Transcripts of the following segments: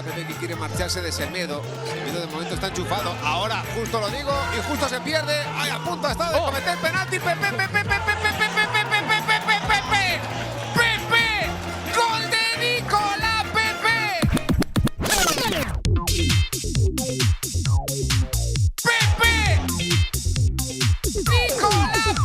Pepe que quiere marcharse de Semedo. Semedo de momento está enchufado. Ahora justo lo digo y justo se pierde. Ay, a punto está de cometer penalti. Pepe. Gol de Nicolas Pepe. Pepe. Nicolas.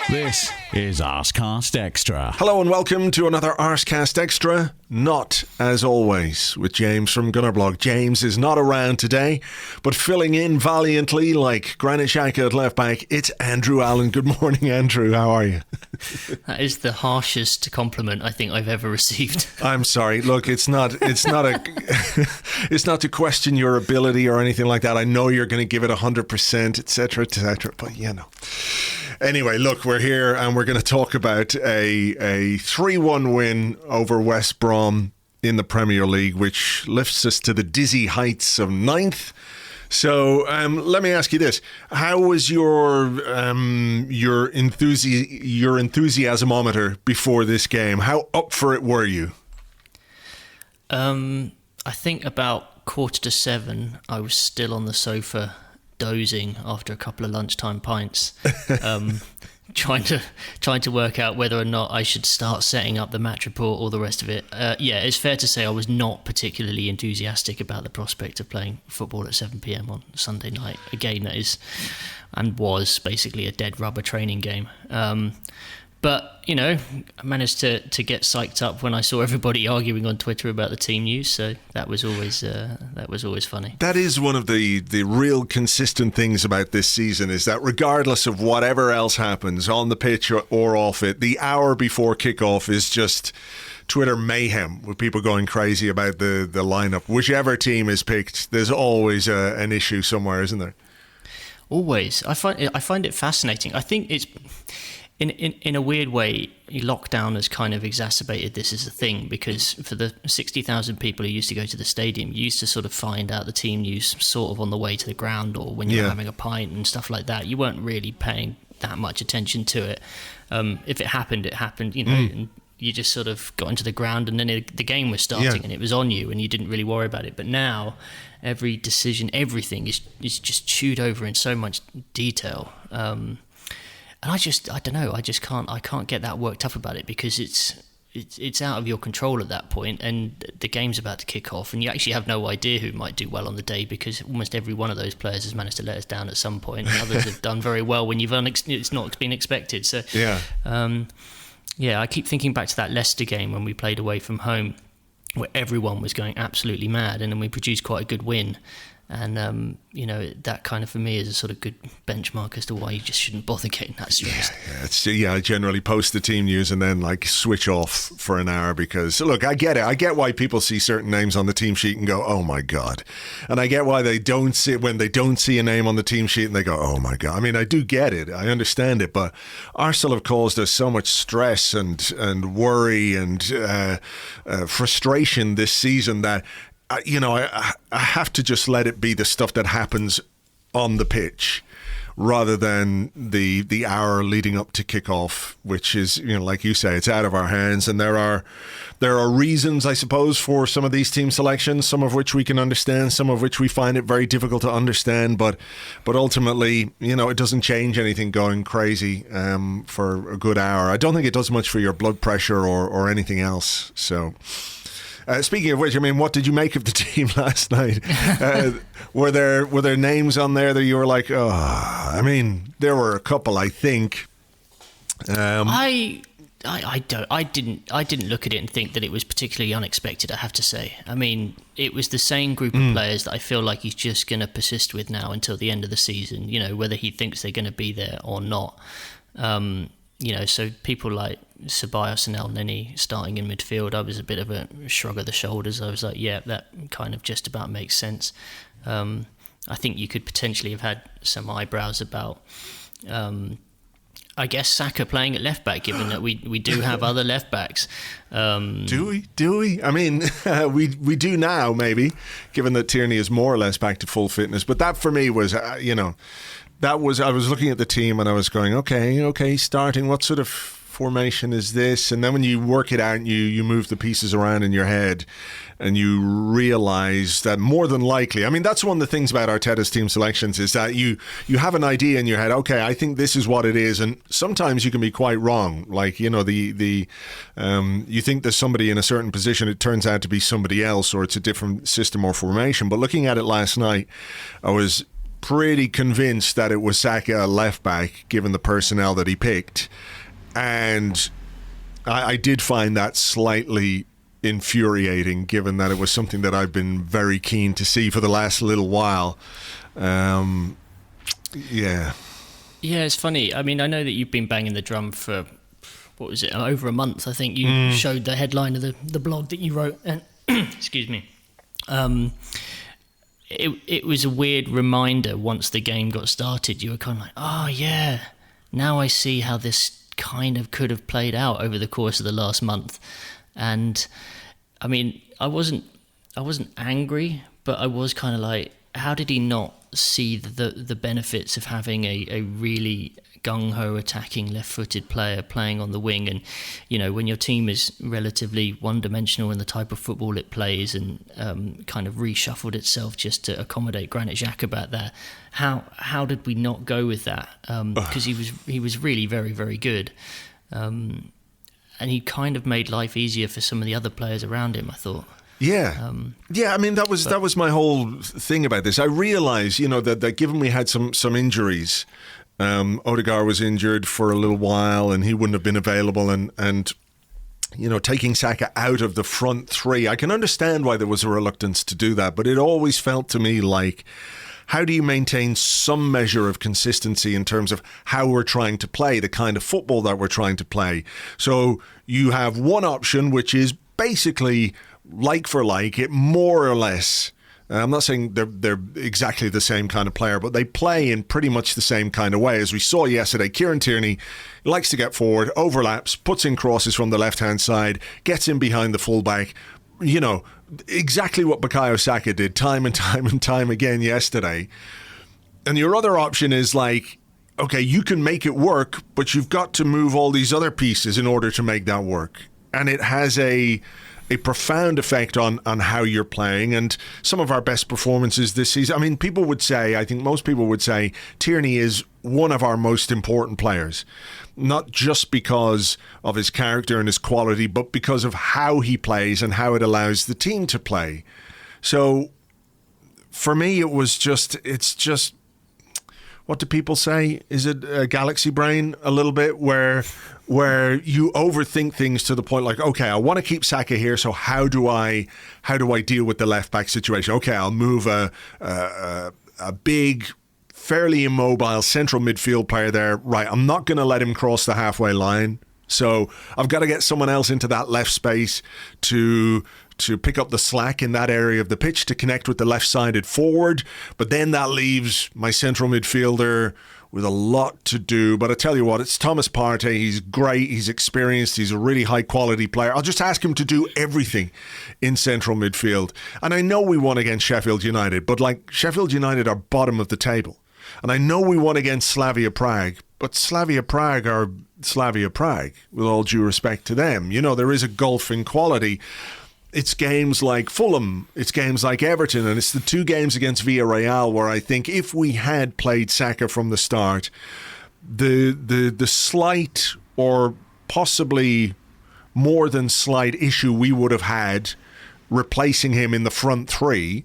This is Arsecast Extra. Hello and welcome to another Arsecast Extra. Not as always with James from Gunnerblog. James is not around today, but filling in valiantly like Granit Xhaka at left back, it's Andrew Allen. Good morning, Andrew. How are you? That is the harshest compliment I think I've ever received. I'm sorry. Look, it's not it's not to question your ability or anything like that. I know you're going to give it 100%, etc., etc. But you know. Anyway, look, we're here and we're going to talk about a 3-1 win over West Brom in the Premier League, which lifts us to the dizzy heights of 9th. So let me ask you this. How was your enthusiasmometer before this game? How up for it were you? I think about 6:45, I was still on the sofa dozing after a couple of lunchtime pints, trying to work out whether or not I should start setting up the match report, all the rest of it. Yeah, it's fair to say I was not particularly enthusiastic about the prospect of playing football at 7 p.m. on Sunday night, a game that is and was basically a dead rubber training game. But, you know, I managed to get psyched up when I saw everybody arguing on Twitter about the team news, so that was always funny. That is one of the real consistent things about this season, is that regardless of whatever else happens on the pitch or off it, the hour before kickoff is just Twitter mayhem with people going crazy about the lineup. Whichever team is picked, there's always an issue somewhere, isn't there? Always. I find it fascinating. I think it's... In a weird way, lockdown has kind of exacerbated this as a thing, because for the 60,000 people who used to go to the stadium, you used to sort of find out the team news sort of on the way to the ground or when you were having a pint and stuff like that. You weren't really paying that much attention to it. If it happened, you know, and you just sort of got into the ground and then the game was starting and it was on you and you didn't really worry about it. But now, every decision, everything is just chewed over in so much detail. And I don't know. I can't get that worked up about it, because it's out of your control at that point, and the game's about to kick off, and you actually have no idea who might do well on the day, because almost every one of those players has managed to let us down at some point, and others have done very well when it's not been expected. So I keep thinking back to that Leicester game when we played away from home, where everyone was going absolutely mad, and then we produced quite a good win. And, you know, that kind of, for me, is a sort of good benchmark as to why you just shouldn't bother getting that stressed. I generally post the team news and then, like, switch off for an hour because, look, I get it. I get why people see certain names on the team sheet and go, oh, my God. And I get why when they don't see a name on the team sheet and they go, oh, my God. I mean, I do get it. I understand it. But Arsenal have caused us so much stress and worry and frustration this season that, I have to just let it be the stuff that happens on the pitch rather than the hour leading up to kickoff, which is, like you say, it's out of our hands. And there are reasons, I suppose, for some of these team selections, some of which we can understand, some of which we find it very difficult to understand. But ultimately, it doesn't change anything going crazy for a good hour. I don't think it does much for your blood pressure or anything else. So... speaking of which, I mean, what did you make of the team last night? Were there names on there that you were like, oh? I mean, there were a couple, I think. I didn't look at it and think that it was particularly unexpected, I have to say. I mean, it was the same group of players that I feel like he's just going to persist with now until the end of the season. Whether he thinks they're going to be there or not. So people like Ceballos and El Neni starting in midfield, I was a bit of a shrug of the shoulders. I was like, yeah, that kind of just about makes sense. I think you could potentially have had some eyebrows about I guess Saka playing at left back, given that we do have other left backs. Do we? I mean, we do now, maybe, given that Tierney is more or less back to full fitness. But that for me was, I was looking at the team and I was going, okay, starting, what sort of formation is this? And then when you work it out and you move the pieces around in your head and you realize that more than likely, I mean, that's one of the things about Arteta's team selections is that you have an idea in your head, okay, I think this is what it is, and sometimes you can be quite wrong. Like, you think there's somebody in a certain position, it turns out to be somebody else, or it's a different system or formation. But looking at it last night, I was pretty convinced that it was Saka left back, given the personnel that he picked. And I did find that slightly infuriating, given that it was something that I've been very keen to see for the last little while. Yeah, it's funny. I mean, I know that you've been banging the drum for, what was it, over a month. I think you showed the headline of the blog that you wrote, and excuse me. It was a weird reminder once the game got started. You were kind of like, oh yeah, now I see how this kind of could have played out over the course of the last month. And I mean, I wasn't angry, but I was kind of like, how did he not see the benefits of having a really gung-ho attacking left-footed player playing on the wing? And when your team is relatively one-dimensional in the type of football it plays, and kind of reshuffled itself just to accommodate Granit Xhaka back there, how did we not go with that? Because he was really very, very good, and he kind of made life easier for some of the other players around him, I thought. Yeah, I mean, that was my whole thing about this. I realised, that given we had some injuries, Odegaard was injured for a little while and he wouldn't have been available, and taking Saka out of the front three, I can understand why there was a reluctance to do that, but it always felt to me like, how do you maintain some measure of consistency in terms of how we're trying to play, the kind of football that we're trying to play? So you have one option, which is basically like for like, it more or less. I'm not saying they're exactly the same kind of player, but they play in pretty much the same kind of way. As we saw yesterday, Kieran Tierney likes to get forward, overlaps, puts in crosses from the left-hand side, gets in behind the fullback. Exactly what Bukayo Saka did time and time and time again yesterday. And your other option is like, okay, you can make it work, but you've got to move all these other pieces in order to make that work. And it has a profound effect on how you're playing. And some of our best performances this season, I mean, I think most people would say Tierney is one of our most important players, not just because of his character and his quality, but because of how he plays and how it allows the team to play. So for me, it's just, what do people say? Is it a galaxy brain a little bit, where you overthink things to the point like, okay, I want to keep Saka here, so how do I deal with the left back situation? Okay, I'll move a big, fairly immobile central midfield player there. Right, I'm not going to let him cross the halfway line, so I've got to get someone else into that left space to pick up the slack in that area of the pitch, to connect with the left-sided forward. But then that leaves my central midfielder with a lot to do. But I tell you what, it's Thomas Partey. He's great. He's experienced. He's a really high-quality player. I'll just ask him to do everything in central midfield. And I know we won against Sheffield United, but Sheffield United are bottom of the table. And I know we won against Slavia Prague, but Slavia Prague are Slavia Prague, with all due respect to them. There is a gulf in quality. It's games like Fulham, it's games like Everton, and it's the two games against Villarreal where I think if we had played Saka from the start, the slight, or possibly more than slight, issue we would have had replacing him in the front three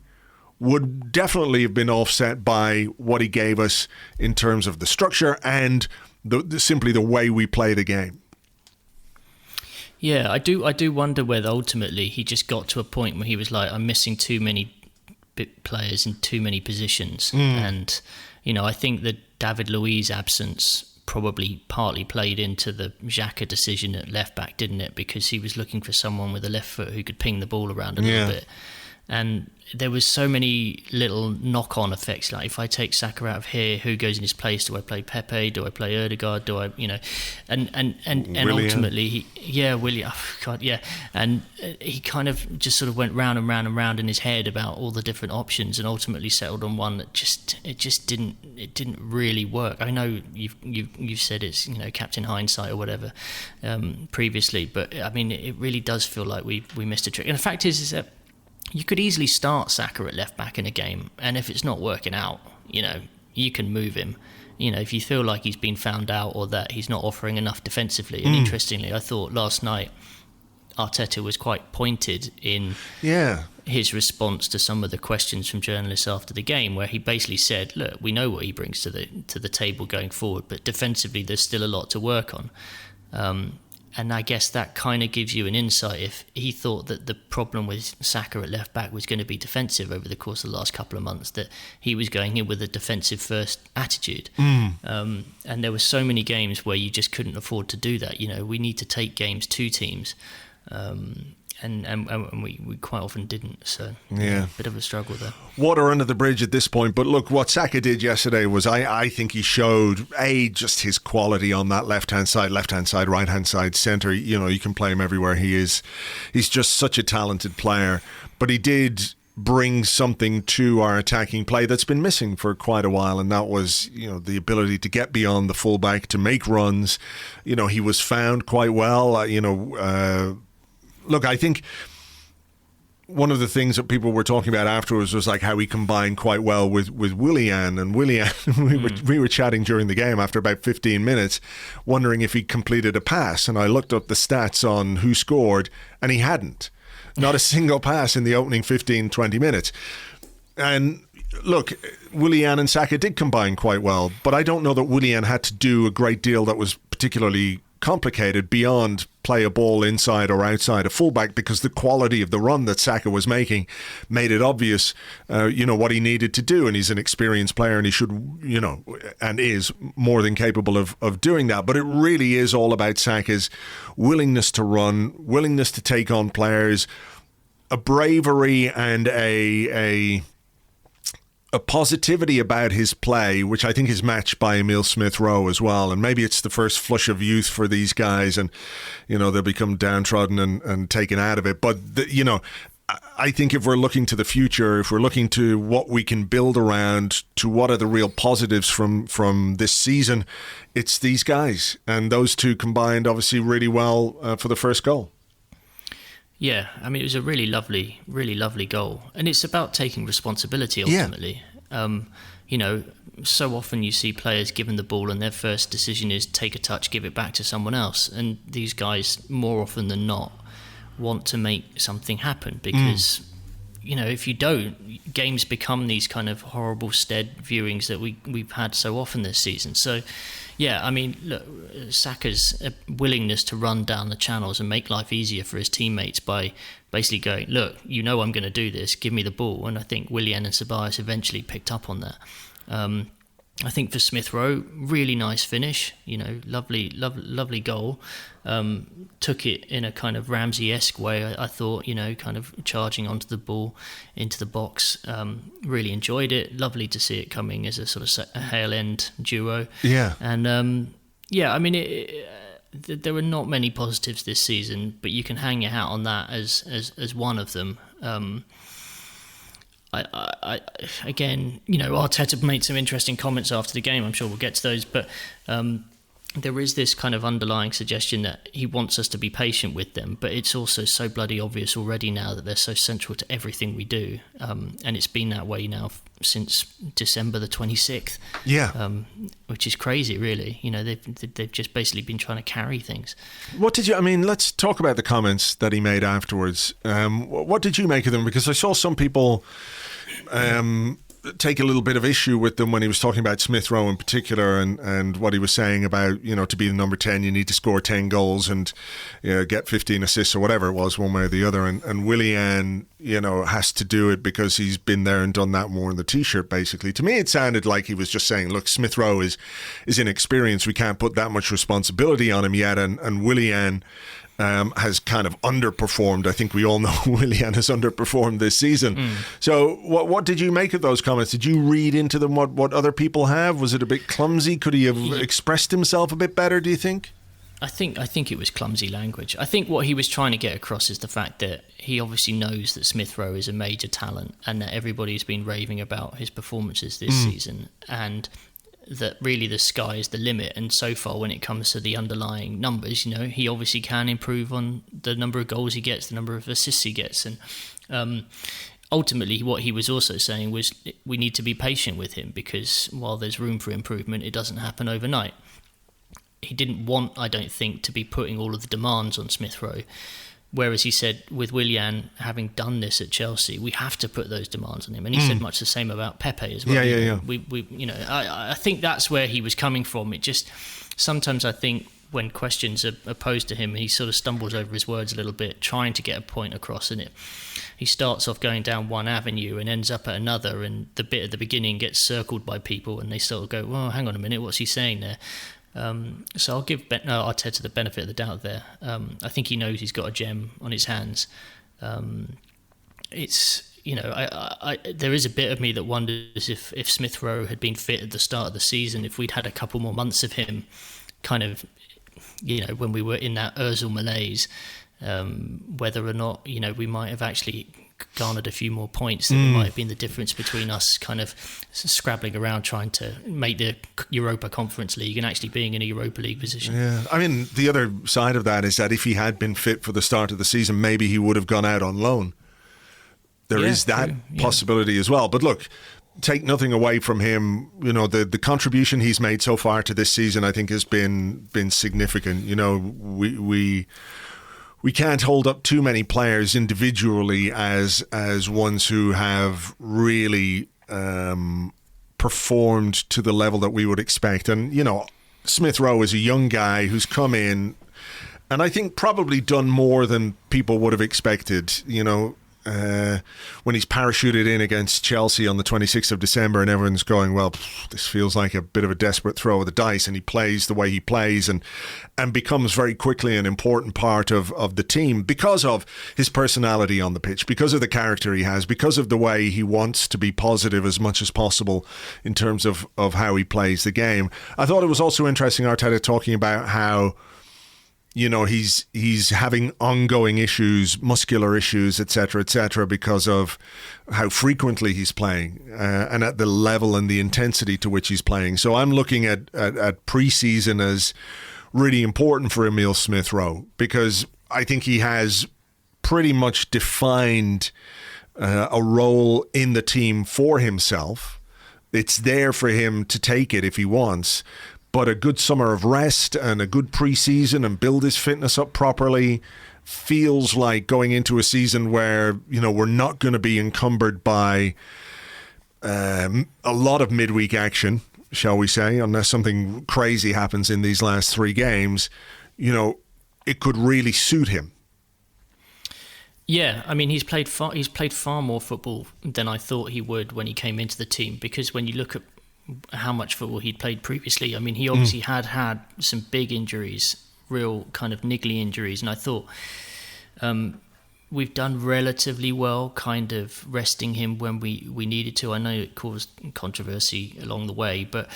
would definitely have been offset by what he gave us in terms of the structure and simply the way we play the game. Yeah, I do wonder whether ultimately he just got to a point where he was like, I'm missing too many players in too many positions. And, I think that David Luiz's absence probably partly played into the Xhaka decision at left back, didn't it? Because he was looking for someone with a left foot who could ping the ball around a little bit. And there was so many little knock-on effects. Like if I take Saka out of here, who goes in his place? Do I play Pepe? Do I play Ødegaard? Do I, and ultimately, Willian. Oh God, yeah. And he kind of just sort of went round and round and round in his head about all the different options, and ultimately settled on one that just didn't really work. I know you've said it's Captain Hindsight or whatever previously, but I mean it really does feel like we missed a trick. And the fact is that you could easily start Saka at left back in a game, and if it's not working out, you can move him. If you feel like he's been found out or that he's not offering enough defensively. And interestingly, I thought last night Arteta was quite pointed in his response to some of the questions from journalists after the game, where he basically said, "Look, we know what he brings to the table going forward, but defensively there's still a lot to work on." And I guess that kind of gives you an insight if he thought that the problem with Saka at left back was going to be defensive over the course of the last couple of months, that he was going in with a defensive first attitude. And there were so many games where you just couldn't afford to do that. We need to take games to teams. And we quite often didn't, so a bit of a struggle there. Water under the bridge at this point, but look, what Saka did yesterday was I think he showed just his quality on that left-hand side, right-hand side, centre. You can play him everywhere. He's just such a talented player, but he did bring something to our attacking play that's been missing for quite a while, and that was the ability to get beyond the fullback, to make runs. He was found quite well. Look, I think one of the things that people were talking about afterwards was like how he combined quite well with Willian. And Willian, we were chatting during the game after about 15 minutes, wondering if he completed a pass. And I looked up the stats on who scored, and he hadn't. Not a single pass in the opening 15, 20 minutes. And look, Willian and Saka did combine quite well, but I don't know that Willian had to do a great deal that was particularly complicated beyond play a ball inside or outside a fullback, because the quality of the run that Saka was making made it obvious, what he needed to do. And he's an experienced player, and he should, and is more than capable of doing that. But it really is all about Saka's willingness to run, willingness to take on players, a bravery and a positivity about his play, which I think is matched by Emile Smith-Rowe as well. And maybe it's the first flush of youth for these guys, and they'll become downtrodden and taken out of it. But I think if we're looking to the future, if we're looking to what we can build around, to what are the real positives from this season, it's these guys. And those two combined obviously really well for the first goal. Yeah, I mean, it was a really lovely goal. And it's about taking responsibility, ultimately. Yeah. So often you see players given the ball and their first decision is take a touch, give it back to someone else. And these guys, more often than not, want to make something happen because, if you don't, games become these kind of horrible stead viewings that we've had so often this season. So, yeah, I mean, look, Saka's willingness to run down the channels and make life easier for his teammates by basically going, look, I'm going to do this, give me the ball. And I think Willian and Ceballos eventually picked up on that. I think for Smith-Rowe, really nice finish, lovely goal. Took it in a kind of Ramsey-esque way, I thought, kind of charging onto the ball into the box. Really enjoyed it. Lovely to see it coming as a sort of a tail-end duo. Yeah. And, I mean, there were not many positives this season, but you can hang your hat on that as one of them. Again, Arteta made some interesting comments after the game. I'm sure we'll get to those, but there is this kind of underlying suggestion that he wants us to be patient with them, but it's also so bloody obvious already now that they're so central to everything we do, and it's been that way now since December the 26th. Yeah, which is crazy, really. They've just basically been trying to carry things. What did you? I mean, let's talk about the comments that he made afterwards. What did you make of them? Because I saw some people take a little bit of issue with them when he was talking about Smith-Rowe in particular, and what he was saying about, to be the number 10 you need to score 10 goals and get 15 assists or whatever it was, one way or the other, and Willian has to do it because he's been there and done that more in the t-shirt. Basically, to me it sounded like he was just saying, look, Smith-Rowe is inexperienced, we can't put that much responsibility on him yet, and Willian has kind of underperformed. I think we all know Willian has underperformed this season. So what did you make of those comments? Did you read into them what other people have? Was it a bit clumsy? Could he have expressed himself a bit better, do you think? I think it was clumsy language. I think what he was trying to get across is the fact that he obviously knows that Smith Rowe is a major talent and that everybody's been raving about his performances this season, and that really the sky is the limit. And so far, when it comes to the underlying numbers, he obviously can improve on the number of goals he gets, the number of assists he gets. And ultimately, what he was also saying was we need to be patient with him, because while there's room for improvement, it doesn't happen overnight. He didn't want, I don't think, to be putting all of the demands on Smith Rowe. Whereas he said, with Willian having done this at Chelsea, we have to put those demands on him. And he said much the same about Pepe as well. Yeah. I think that's where he was coming from. It just, sometimes I think when questions are posed to him, he sort of stumbles over his words a little bit, trying to get a point across in it. He starts off going down one avenue and ends up at another, and the bit at the beginning gets circled by people, and they sort of go, well, hang on a minute, what's he saying there? So I'll give Arteta the benefit of the doubt there. I think he knows he's got a gem on his hands. It's, there is a bit of me that wonders if Smith Rowe had been fit at the start of the season, if we'd had a couple more months of him kind of, when we were in that Ozil malaise, whether or not, we might have actually garnered a few more points. That might have been the difference between us kind of scrabbling around trying to make the Europa Conference League and actually being in a Europa League position. Yeah, I mean, the other side of that is that if he had been fit for the start of the season, maybe he would have gone out on loan. There is that possibility as well. But look, take nothing away from him. The contribution he's made so far to this season, I think, has been significant. We can't hold up too many players individually as ones who have really performed to the level that we would expect. And, Smith Rowe is a young guy who's come in and I think probably done more than people would have expected, when he's parachuted in against Chelsea on the 26th of December and everyone's going, well, this feels like a bit of a desperate throw of the dice, and he plays the way he plays and becomes very quickly an important part of the team because of his personality on the pitch, because of the character he has, because of the way he wants to be positive as much as possible in terms of how he plays the game. I thought it was also interesting, Arteta talking about how he's having ongoing issues, muscular issues, etc., because of how frequently he's playing and at the level and the intensity to which he's playing. So I'm looking at pre-season as really important for Emile Smith Rowe, because I think he has pretty much defined a role in the team for himself. It's there for him to take it if he wants. But a good summer of rest and a good pre-season and build his fitness up properly feels like going into a season where, we're not going to be encumbered by a lot of midweek action, shall we say, unless something crazy happens in these last 3 games. It could really suit him. Yeah, I mean, he's played far more football than I thought he would when he came into the team, because when you look at how much football he'd played previously, I mean, he obviously had some big injuries, real kind of niggly injuries, and I thought we've done relatively well kind of resting him when we needed to. I know it caused controversy along the way, but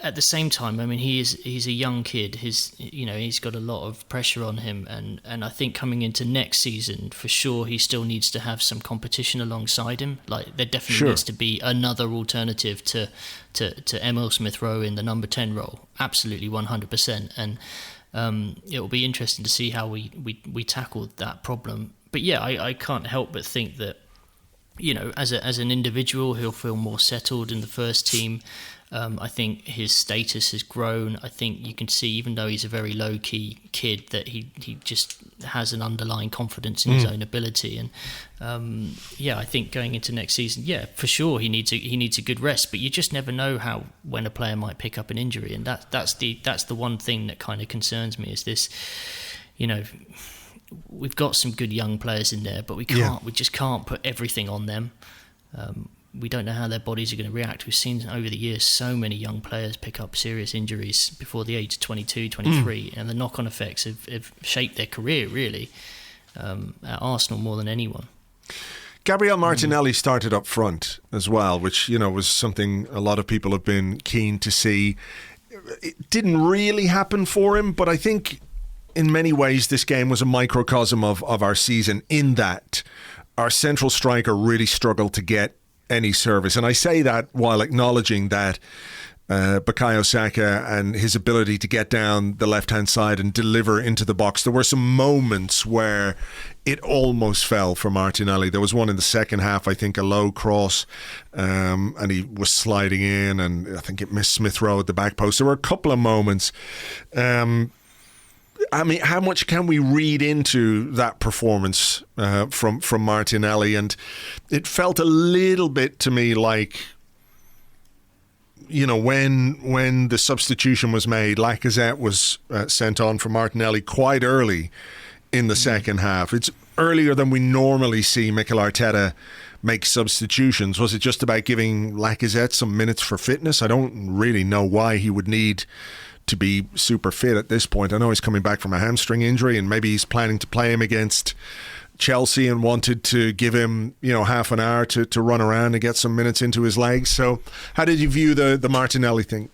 at the same time, I mean, he's a young kid. He's got a lot of pressure on him, and I think coming into next season, for sure, he still needs to have some competition alongside him. Like, there definitely needs to be another alternative to Emile Smith Rowe in the number 10 role. Absolutely, 100%. And it will be interesting to see how we tackle that problem. But yeah, I can't help but think that, as an individual, he'll feel more settled in the first team. I think his status has grown. I think you can see, even though he's a very low-key kid, that he just has an underlying confidence in his own ability. And I think going into next season, for sure he needs a good rest. But you just never know when a player might pick up an injury, and that's the one thing that kind of concerns me. Is this, we've got some good young players in there, but we just can't put everything on them. we don't know how their bodies are going to react. We've seen over the years so many young players pick up serious injuries before the age of 22, 23, and the knock-on effects have shaped their career, really, at Arsenal more than anyone. Gabriel Martinelli started up front as well, which, was something a lot of people have been keen to see. It didn't really happen for him, but I think in many ways this game was a microcosm of our season, in that our central striker really struggled to get any service. And I say that while acknowledging that Bukayo Saka and his ability to get down the left-hand side and deliver into the box, there were some moments where it almost fell for Martinelli. There was one in the second half, I think, a low cross, and he was sliding in, and I think it missed Smith Rowe at the back post. There were a couple of moments. I mean, how much can we read into that performance from Martinelli? And it felt a little bit to me like, when the substitution was made, Lacazette was sent on for Martinelli quite early in the second half. It's earlier than we normally see Mikel Arteta make substitutions. Was it just about giving Lacazette some minutes for fitness? I don't really know why he would need to be super fit at this point. I know he's coming back from a hamstring injury, and maybe he's planning to play him against Chelsea and wanted to give him, half an hour to run around and get some minutes into his legs. So how did you view the Martinelli thing?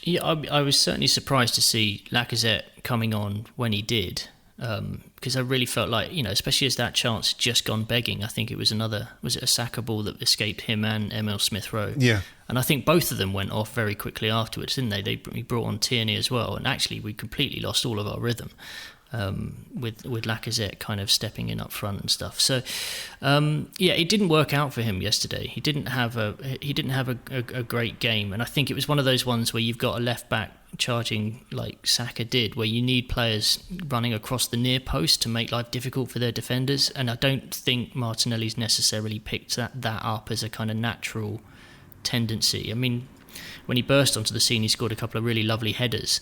Yeah, I was certainly surprised to see Lacazette coming on when he did, because I really felt like, especially as that chance had just gone begging. I think it was was it a Saka ball that escaped him and Emile Smith Rowe? Yeah. And I think both of them went off very quickly afterwards, didn't they? He brought on Tierney as well, and actually we completely lost all of our rhythm with Lacazette kind of stepping in up front and stuff. So it didn't work out for him yesterday. He didn't have a great game, and I think it was one of those ones where you've got a left back charging like Saka did, where you need players running across the near post to make life difficult for their defenders, and I don't think Martinelli's necessarily picked that up as a kind of natural tendency. I mean, when he burst onto the scene, he scored a couple of really lovely headers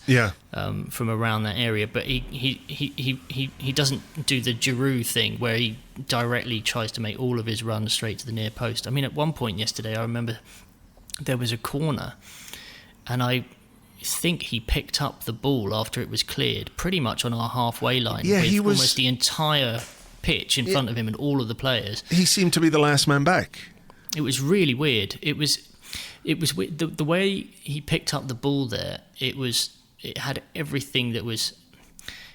from around that area, but he doesn't do the Giroud thing where he directly tries to make all of his runs straight to the near post. I mean, at one point yesterday, I remember there was a corner, and I think he picked up the ball after it was cleared pretty much on our halfway line, with almost the entire pitch in front of him and all of the players. He seemed to be the last man back. It was really weird. It was the way he picked up the ball there. It had everything that was.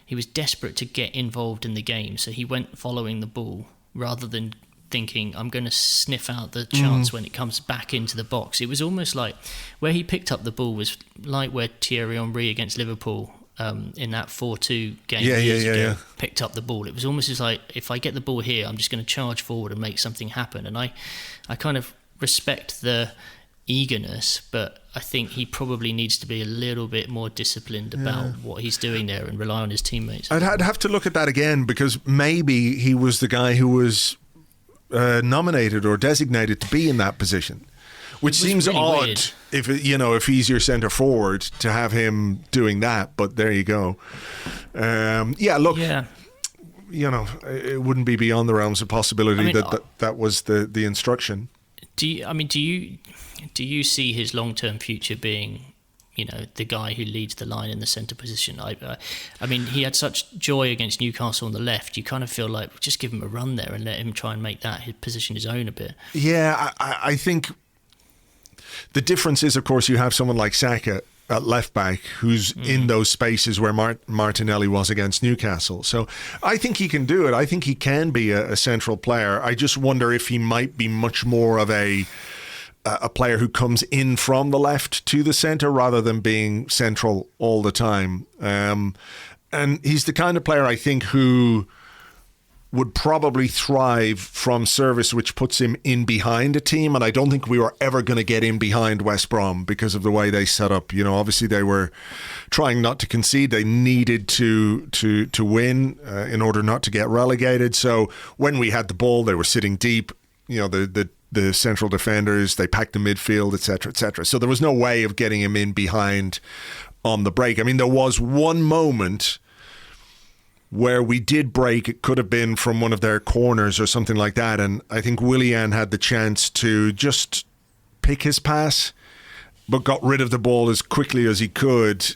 He was desperate to get involved in the game, so he went following the ball rather than thinking, I'm going to sniff out the chance when it comes back into the box. It was almost like where he picked up the ball was like where Thierry Henry against Liverpool in that 4-2 game years ago picked up the ball. It was almost as like, if I get the ball here, I'm just going to charge forward and make something happen. And I kind of respect the eagerness, but I think he probably needs to be a little bit more disciplined about what he's doing there and rely on his teammates. I'd have to look at that again, because maybe he was the guy who was nominated or designated to be in that position, which seems really odd weird. If he's your centre forward, to have him doing that. But there you go. It wouldn't be beyond the realms of possibility that was the instruction. Do you see his long-term future being, the guy who leads the line in the centre position? I mean, he had such joy against Newcastle on the left. You kind of feel like, just give him a run there and let him try and make his position his own a bit. Yeah, I think the difference is, of course, you have someone like Saka at left back who's in those spaces where Martinelli was against Newcastle. So I think he can do it. I think he can be a central player. I just wonder if he might be much more of a player who comes in from the left to the centre rather than being central all the time. And he's the kind of player, I think, who would probably thrive from service which puts him in behind a team, and I don't think we were ever going to get in behind West Brom because of the way they set up. Obviously they were trying not to concede. They needed to win in order not to get relegated. So when we had the ball, they were sitting deep. The central defenders, they packed the midfield, etc., etc. So there was no way of getting him in behind on the break. I mean, there was one moment where we did break, it could have been from one of their corners or something like that. And I think Willian had the chance to just pick his pass, but got rid of the ball as quickly as he could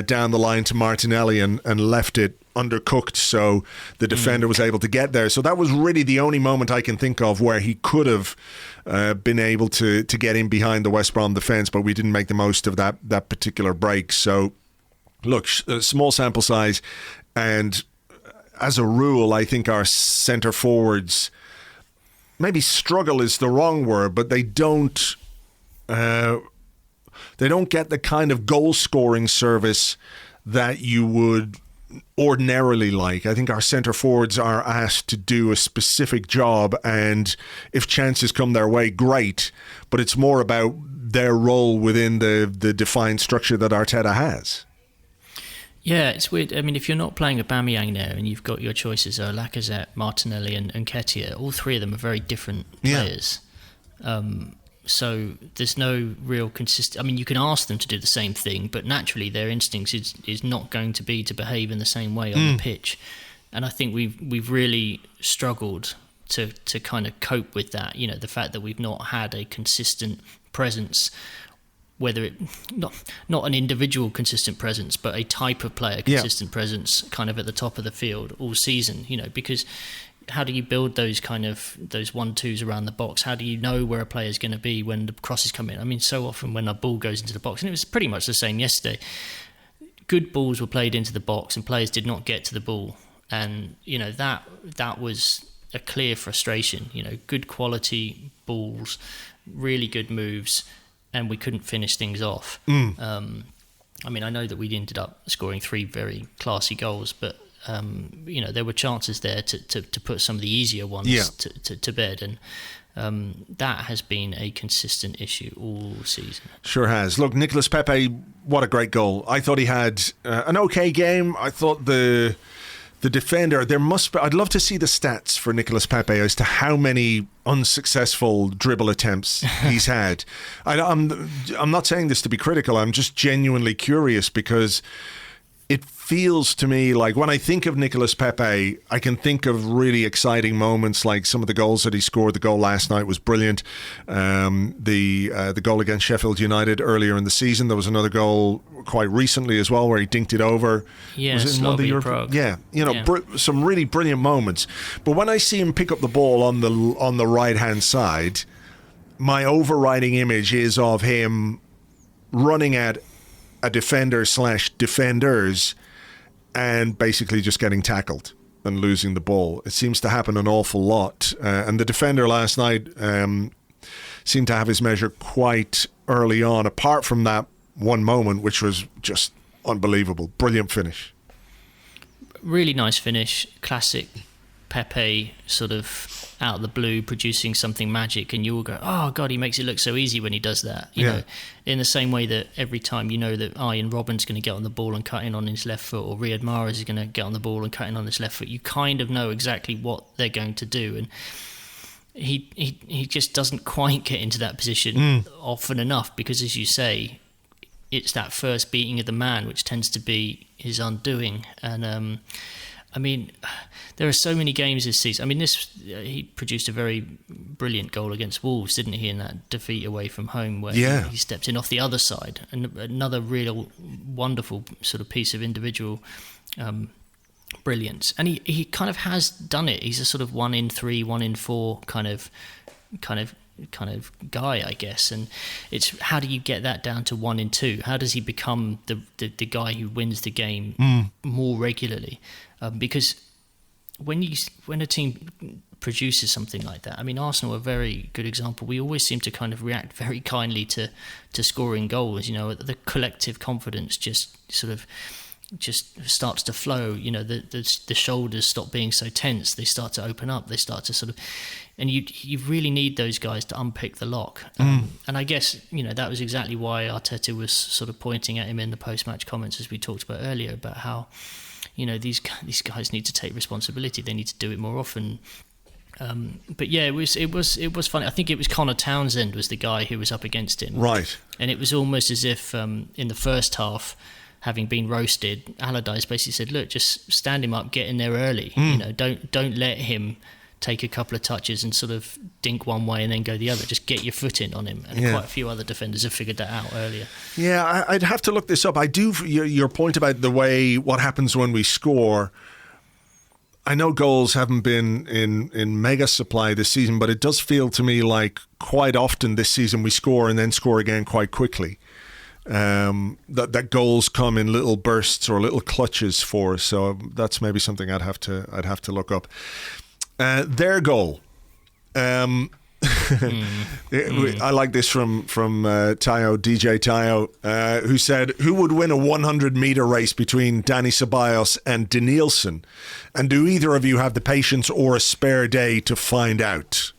down the line to Martinelli and left it undercooked, so the defender was able to get there. So that was really the only moment I can think of where he could have been able to get in behind the West Brom defence, but we didn't make the most of that particular break. So look, small sample size, and as a rule, I think our centre forwards, maybe struggle is the wrong word, but they don't get the kind of goal scoring service that you would ordinarily like. I think our centre forwards are asked to do a specific job, and if chances come their way, great, but it's more about their role within the defined structure that Arteta has. Yeah, it's weird. I mean, if you're not playing Aubameyang there and you've got your choices are Lacazette, Martinelli and Nketiah, all three of them are very different players. So there's no real consistent. I mean, you can ask them to do the same thing, but naturally their instincts is not going to be to behave in the same way on the pitch. And I think we've really struggled to kind of cope with that. You know, the fact that we've not had a consistent presence, whether it not an individual consistent presence, but a type of player consistent presence, kind of at the top of the field all season. You know, because how do you build those 1-2s around the box? How do you know where a player is going to be when the crosses come in? I mean, so often when a ball goes into the box, and it was pretty much the same yesterday, good balls were played into the box and players did not get to the ball. And, you know, that was a clear frustration. You know, good quality balls, really good moves, and we couldn't finish things off. I mean, I know that we ended up scoring 3 very classy goals, but you know, there were chances there to put some of the easier ones to bed, and that has been a consistent issue all season. Sure has. Look, Nicolas Pepe, what a great goal. I thought he had an okay game. I thought the defender, I'd love to see the stats for Nicolas Pepe as to how many unsuccessful dribble attempts he's had. I'm not saying this to be critical. I'm just genuinely curious, because it feels to me like when I think of Nicolas Pepe, I can think of really exciting moments, like some of the goals that he scored. The goal last night was brilliant. The goal against Sheffield United earlier in the season. There was another goal quite recently as well where he dinked it over. Yeah, was it in Prague. Yeah, you know, some really brilliant moments. But when I see him pick up the ball on the right-hand side, my overriding image is of him running at a defender/defenders and basically just getting tackled and losing the ball. It seems to happen an awful lot. And the defender last night seemed to have his measure quite early on, apart from that one moment, which was just unbelievable. Brilliant finish. Really nice finish. Classic Pepe, sort of out of the blue, producing something magic, and you all go, oh God, he makes it look so easy when he does that. You know, in the same way that every time you know that Ian Robben's going to get on the ball and cut in on his left foot, or Riyad Mahrez is going to get on the ball and cut in on his left foot, you kind of know exactly what they're going to do. And he just doesn't quite get into that position often enough, because, as you say, it's that first beating of the man which tends to be his undoing. And I mean, there are so many games this season. I mean, he produced a very brilliant goal against Wolves, didn't he, in that defeat away from home, where he stepped in off the other side. And another real wonderful sort of piece of individual brilliance. And he kind of has done it. He's a sort of 1 in 3, 1 in 4 kind of guy, I guess. And it's, how do you get that down to 1 in 2? How does he become the guy who wins the game more regularly? Because when a team produces something like that, I mean, Arsenal are a very good example. We always seem to kind of react very kindly to scoring goals. You know, the collective confidence just starts to flow. You know, the shoulders stop being so tense. They start to open up. They start to sort of, and you really need those guys to unpick the lock. And I guess, you know, that was exactly why Arteta was sort of pointing at him in the post-match comments, as we talked about earlier, about how, you know, these guys need to take responsibility. They need to do it more often. But yeah, it was funny. I think it was Connor Townsend was the guy who was up against him. Right. And it was almost as if in the first half, having been roasted, Allardyce basically said, look, just stand him up, get in there early. Don't let him take a couple of touches and sort of dink one way and then go the other. Just get your foot in on him. And quite a few other defenders have figured that out earlier. Yeah, I'd have to look this up. I do, your point about what happens when we score. I know goals haven't been in mega supply this season, but it does feel to me like quite often this season we score and then score again quite quickly. That goals come in little bursts or little clutches for us. So that's maybe something I'd have to look up. Their goal. I like this from Tayo, DJ Tayo, who said, who would win a 100-meter race between Dani Ceballos and Denilson? And do either of you have the patience or a spare day to find out?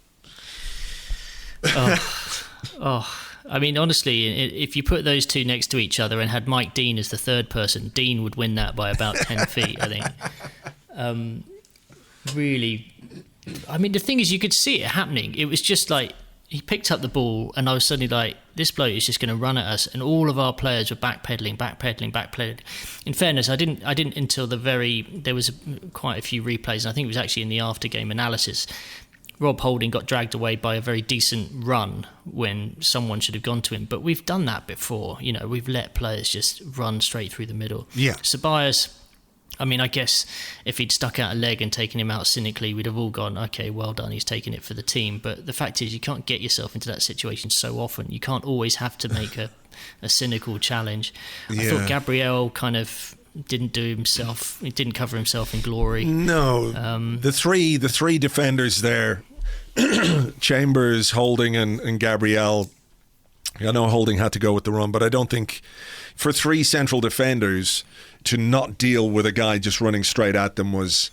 I mean, honestly, if you put those two next to each other and had Mike Dean as the third person, Dean would win that by about 10 feet, I think. Really, I mean, the thing is, you could see it happening. It was just like he picked up the ball, and I was suddenly like, this bloke is just going to run at us, and all of our players were backpedaling. In fairness, I didn't until there was quite a few replays, and I think it was actually in the after-game analysis. Rob Holding got dragged away by a very decent run when someone should have gone to him, but we've done that before. We've let players just run straight through the middle. Yeah, Ceballos, I mean, I guess if he'd stuck out a leg and taken him out cynically, we'd have all gone, okay, well done, he's taking it for the team. But the fact is, you can't get yourself into that situation so often. You can't always have to make a cynical challenge. Yeah. I thought Gabriel kind of didn't cover himself in glory. No, the three defenders there, Chambers, Holding and Gabriel. I know Holding had to go with the run, but I don't think for three central defenders to not deal with a guy just running straight at them was,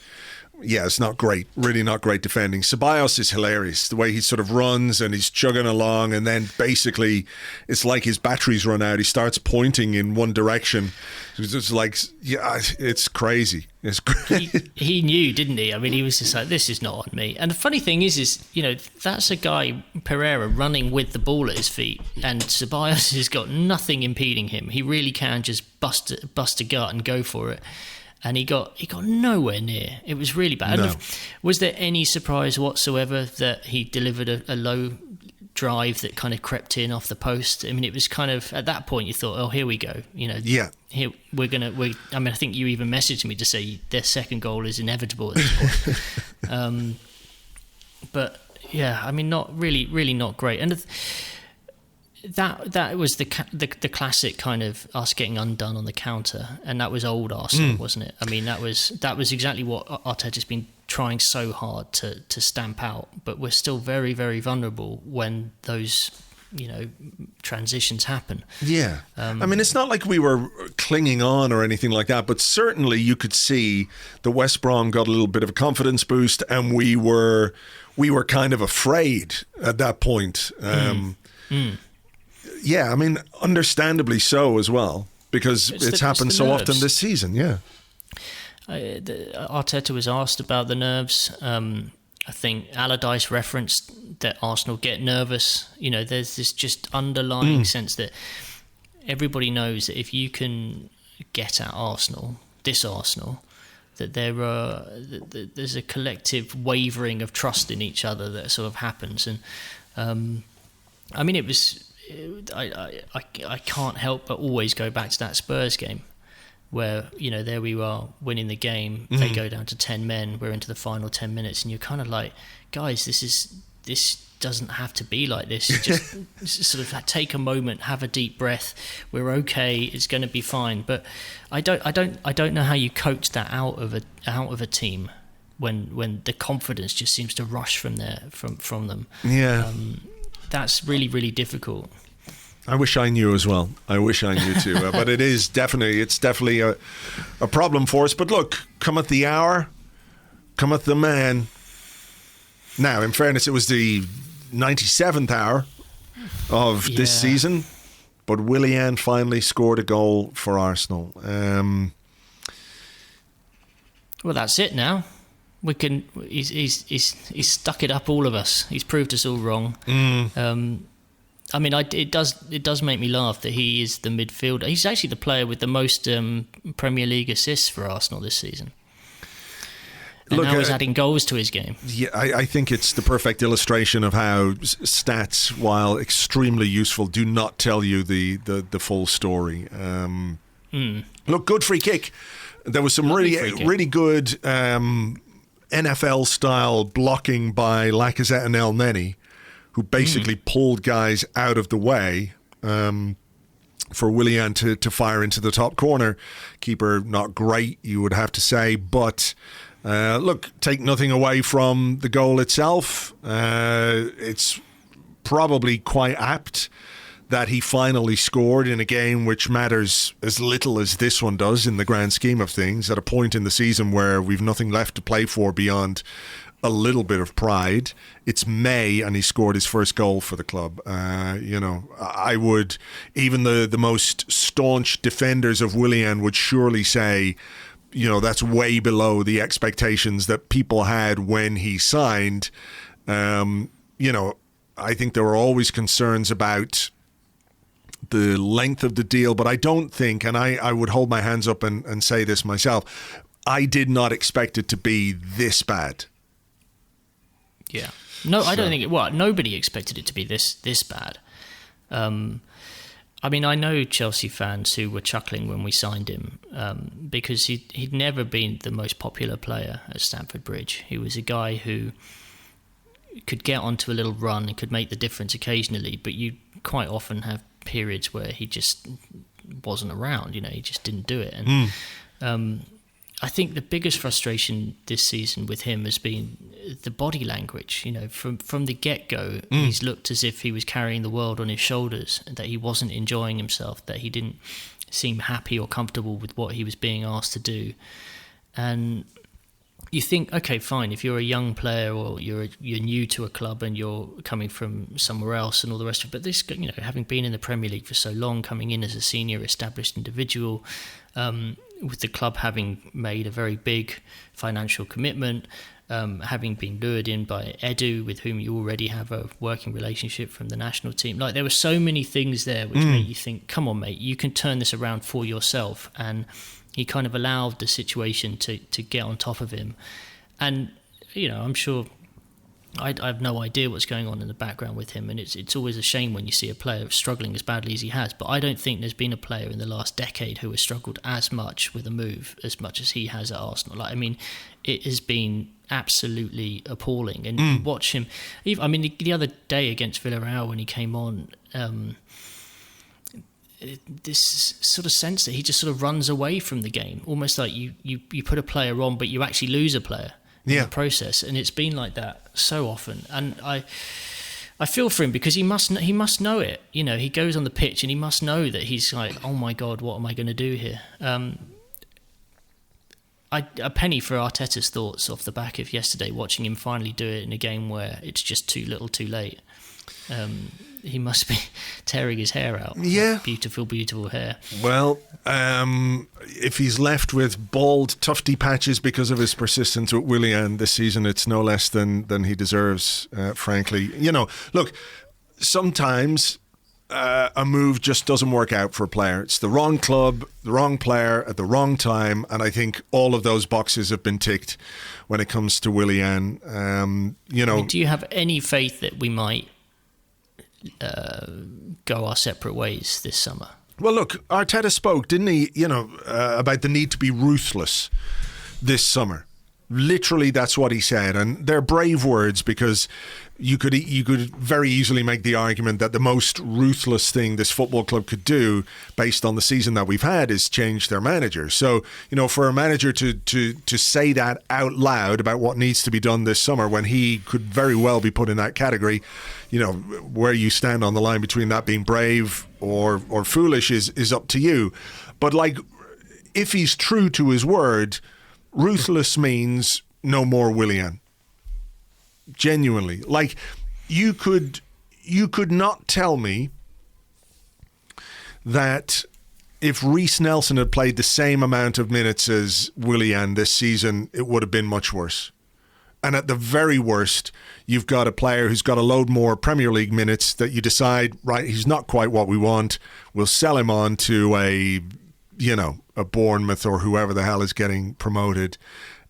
it's not great. Really not great defending. Ceballos is hilarious. The way he sort of runs and he's chugging along, and then basically it's like his batteries run out. He starts pointing in one direction. It's just like, it's crazy. It's crazy. He knew, didn't he? I mean, he was just like, this is not on me. And the funny thing is that's a guy, Pereira, running with the ball at his feet, and Ceballos has got nothing impeding him. He really can just bust a gut and go for it. And he got nowhere near. It was really bad. No. Was there any surprise whatsoever that he delivered a low drive that kind of crept in off the post? I mean, it was kind of, at that point you thought, oh, here we go. Yeah. Here I mean, I think you even messaged me to say their second goal is inevitable at this point. But yeah, I mean, not really not great. And that was the classic kind of us getting undone on the counter, and that was old Arsenal, wasn't it? I mean, that was exactly what Arteta's been trying so hard to stamp out. But we're still very, very vulnerable when those transitions happen. Yeah, I mean, it's not like we were clinging on or anything like that, but certainly you could see the West Brom got a little bit of a confidence boost, and we were kind of afraid at that point. Yeah, I mean, understandably so as well, because it's happened so often this season, yeah. Arteta was asked about the nerves. I think Allardyce referenced that Arsenal get nervous. There's this just underlying sense that everybody knows that if you can get at this Arsenal, that there's a collective wavering of trust in each other that sort of happens. And I mean, it was... I can't help but always go back to that Spurs game where, there we are winning the game. They go down to 10 men. We're into the final 10 minutes, and you're kind of like, guys, this doesn't have to be like this. Just sort of take a moment, have a deep breath. We're okay. It's going to be fine. But I don't know how you coach that out of a team when the confidence just seems to rush from them. Yeah. That's really, really difficult. I wish I knew as well. I wish I knew too. But it's definitely a problem for us. But look, cometh the hour, cometh the man. Now, in fairness, it was the 97th hour of this season, but Willian finally scored a goal for Arsenal. Well, that's it now. We can. He's stuck it up all of us. He's proved us all wrong. I mean, it does make me laugh that he is the midfielder. He's actually the player with the most Premier League assists for Arsenal this season. And now he's adding goals to his game. Yeah, I think it's the perfect illustration of how stats, while extremely useful, do not tell you the full story. Look, good free kick. There was some really good NFL-style blocking by Lacazette and El Neni, who basically pulled guys out of the way for Willian to fire into the top corner. Keeper not great, you would have to say, but look, take nothing away from the goal itself. It's probably quite apt that he finally scored in a game which matters as little as this one does in the grand scheme of things, at a point in the season where we've nothing left to play for beyond a little bit of pride. It's May and he scored his first goal for the club. I would, even the most staunch defenders of Willian would surely say, that's way below the expectations that people had when he signed. I think there were always concerns about the length of the deal, but I don't think, and I would hold my hands up and say this myself, I did not expect it to be this bad. Yeah. No, I don't think it was. Nobody expected it to be this bad. I mean, I know Chelsea fans who were chuckling when we signed him because he'd never been the most popular player at Stamford Bridge. He was a guy who could get onto a little run and could make the difference occasionally, but you quite often have periods where he just wasn't around. He just didn't do it. And I think the biggest frustration this season with him has been the body language. From the get-go, he's looked as if he was carrying the world on his shoulders, and that he wasn't enjoying himself, that he didn't seem happy or comfortable with what he was being asked to do. And you think, okay, fine, if you're a young player or you're new to a club and you're coming from somewhere else and all the rest of it, but this, having been in the Premier League for so long, coming in as a senior established individual, with the club having made a very big financial commitment, having been lured in by Edu, with whom you already have a working relationship from the national team. Like, there were so many things there which made you think, come on, mate, you can turn this around for yourself. And he kind of allowed the situation to get on top of him. And, I'm sure I have no idea what's going on in the background with him, and it's always a shame when you see a player struggling as badly as he has. But I don't think there's been a player in the last decade who has struggled as much with a move as much as he has at Arsenal. It has been absolutely appalling. And you watch him, the other day against Villarreal when he came on, this sort of sense that he just sort of runs away from the game, almost like you put a player on, but you actually lose a player. In the process, and it's been like that so often. And I feel for him because he must know it. He goes on the pitch and he must know that he's like, oh my God, what am I going to do here? A penny for Arteta's thoughts off the back of yesterday, watching him finally do it in a game where it's just too little, too late. He must be tearing his hair out. Yeah. Beautiful, beautiful hair. Well, if he's left with bald, tufty patches because of his persistence with Willian this season, it's no less than he deserves, frankly. Look, sometimes a move just doesn't work out for a player. It's the wrong club, the wrong player at the wrong time, and I think all of those boxes have been ticked when it comes to Willian. Do you have any faith that we might go our separate ways this summer? Well, look, Arteta spoke, didn't he, about the need to be ruthless this summer. Literally, that's what he said. And they're brave words, because you could very easily make the argument that the most ruthless thing this football club could do, based on the season that we've had, is change their manager. So, for a manager to say that out loud about what needs to be done this summer, when he could very well be put in that category, where you stand on the line between that being brave or foolish is up to you. But if he's true to his word, ruthless means no more Willian. Genuinely. You could not tell me that if Reece Nelson had played the same amount of minutes as Willian this season, it would have been much worse. And at the very worst, you've got a player who's got a load more Premier League minutes that you decide, right, he's not quite what we want. We'll sell him on to a Bournemouth or whoever the hell is getting promoted,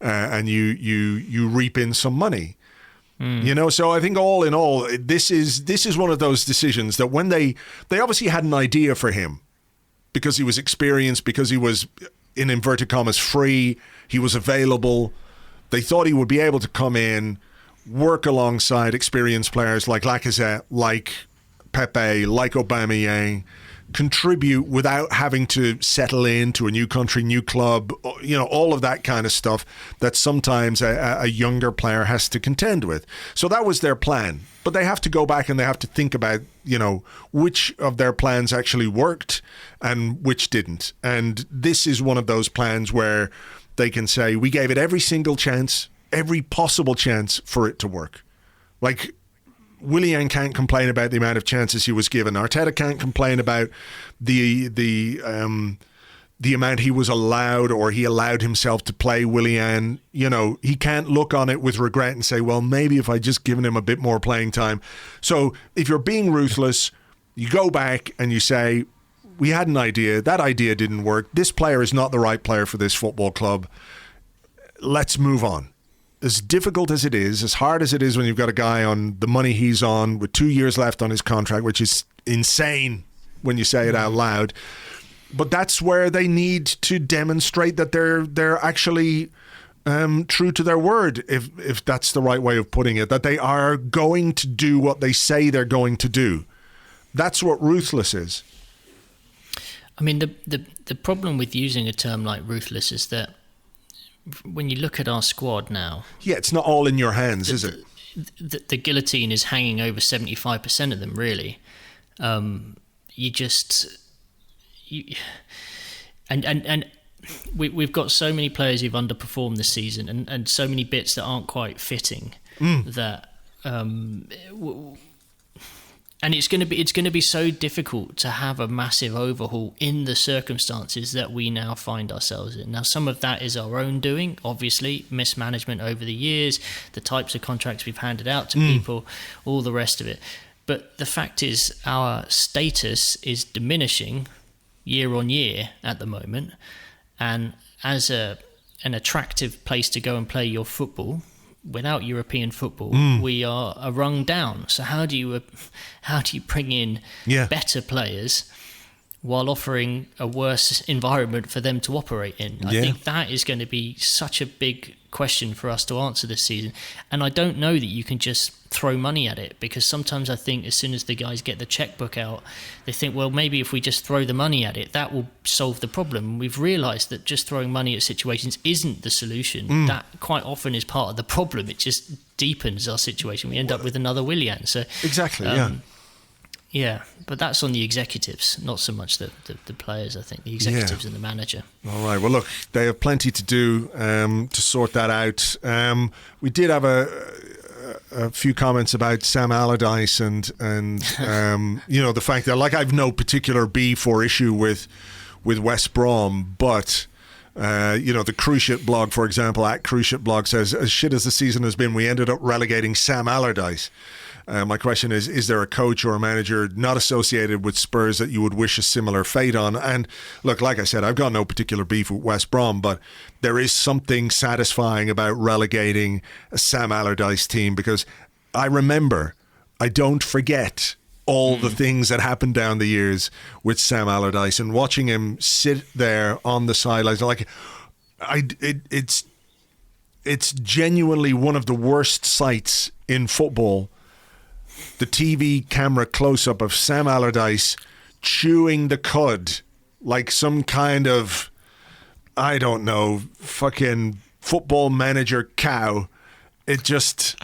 and you reap in some money. So I think all in all, this is one of those decisions that when they obviously had an idea for him because he was experienced, because he was, in inverted commas, free, he was available. They thought he would be able to come in, work alongside experienced players like Lacazette, like Pepe, like Aubameyang, contribute without having to settle into a new country, new club, all of that kind of stuff that sometimes a younger player has to contend with. So that was their plan. But they have to go back and they have to think about, which of their plans actually worked and which didn't. And this is one of those plans where they can say, we gave it every single chance, every possible chance for it to work. Like, Willian can't complain about the amount of chances he was given. Arteta can't complain about the amount he was allowed, or he allowed himself to play Willian. He can't look on it with regret and say, well, maybe if I just given him a bit more playing time. So if you're being ruthless, you go back and you say, we had an idea. That idea didn't work. This player is not the right player for this football club. Let's move on. As difficult as it is, as hard as it is when you've got a guy on the money he's on with 2 years left on his contract, which is insane when you say it out loud. But that's where they need to demonstrate that they're actually true to their word, if that's the right way of putting it, that they are going to do what they say they're going to do. That's what ruthless is. I mean, the problem with using a term like ruthless is that when you look at our squad now... Yeah, it's not all in your hands, is it? The guillotine is hanging over 75% of them, really. We've got so many players who've underperformed this season and so many bits that aren't quite fitting that... And it's going to be so difficult to have a massive overhaul in the circumstances that we now find ourselves in. Now, some of that is our own doing, obviously, mismanagement over the years, the types of contracts we've handed out to people, all the rest of it. But the fact is, our status is diminishing year on year at the moment. And as an attractive place to go and play your football, without European football, we are a rung down. So how do you bring in better players while offering a worse environment for them to operate in? I think that is going to be such a big question for us to answer this season. And I don't know that you can just throw money at it, because sometimes I think as soon as the guys get the checkbook out, they think, well, maybe if we just throw the money at it, that will solve the problem. We've realised that just throwing money at situations isn't the solution. That quite often is part of the problem. It just deepens our situation. We end up with another Willian. So exactly, yeah, but that's on the executives, not so much the players, I think. The executives and the manager. All right, well, look, they have plenty to do to sort that out. We did have a few comments about Sam Allardyce and the fact that, like, I've no particular beef or issue with West Brom, but the Cruciate blog, for example, at Cruciate blog says, as shit as the season has been, we ended up relegating Sam Allardyce. My question is there a coach or a manager not associated with Spurs that you would wish a similar fate on? And look, like I said, I've got no particular beef with West Brom, but there is something satisfying about relegating a Sam Allardyce team, because I don't forget all the things that happened down the years with Sam Allardyce, and watching him sit there on the sidelines, it's genuinely one of the worst sights in football. The TV camera close-up of Sam Allardyce chewing the cud like some kind of, I don't know, fucking football manager cow. It just,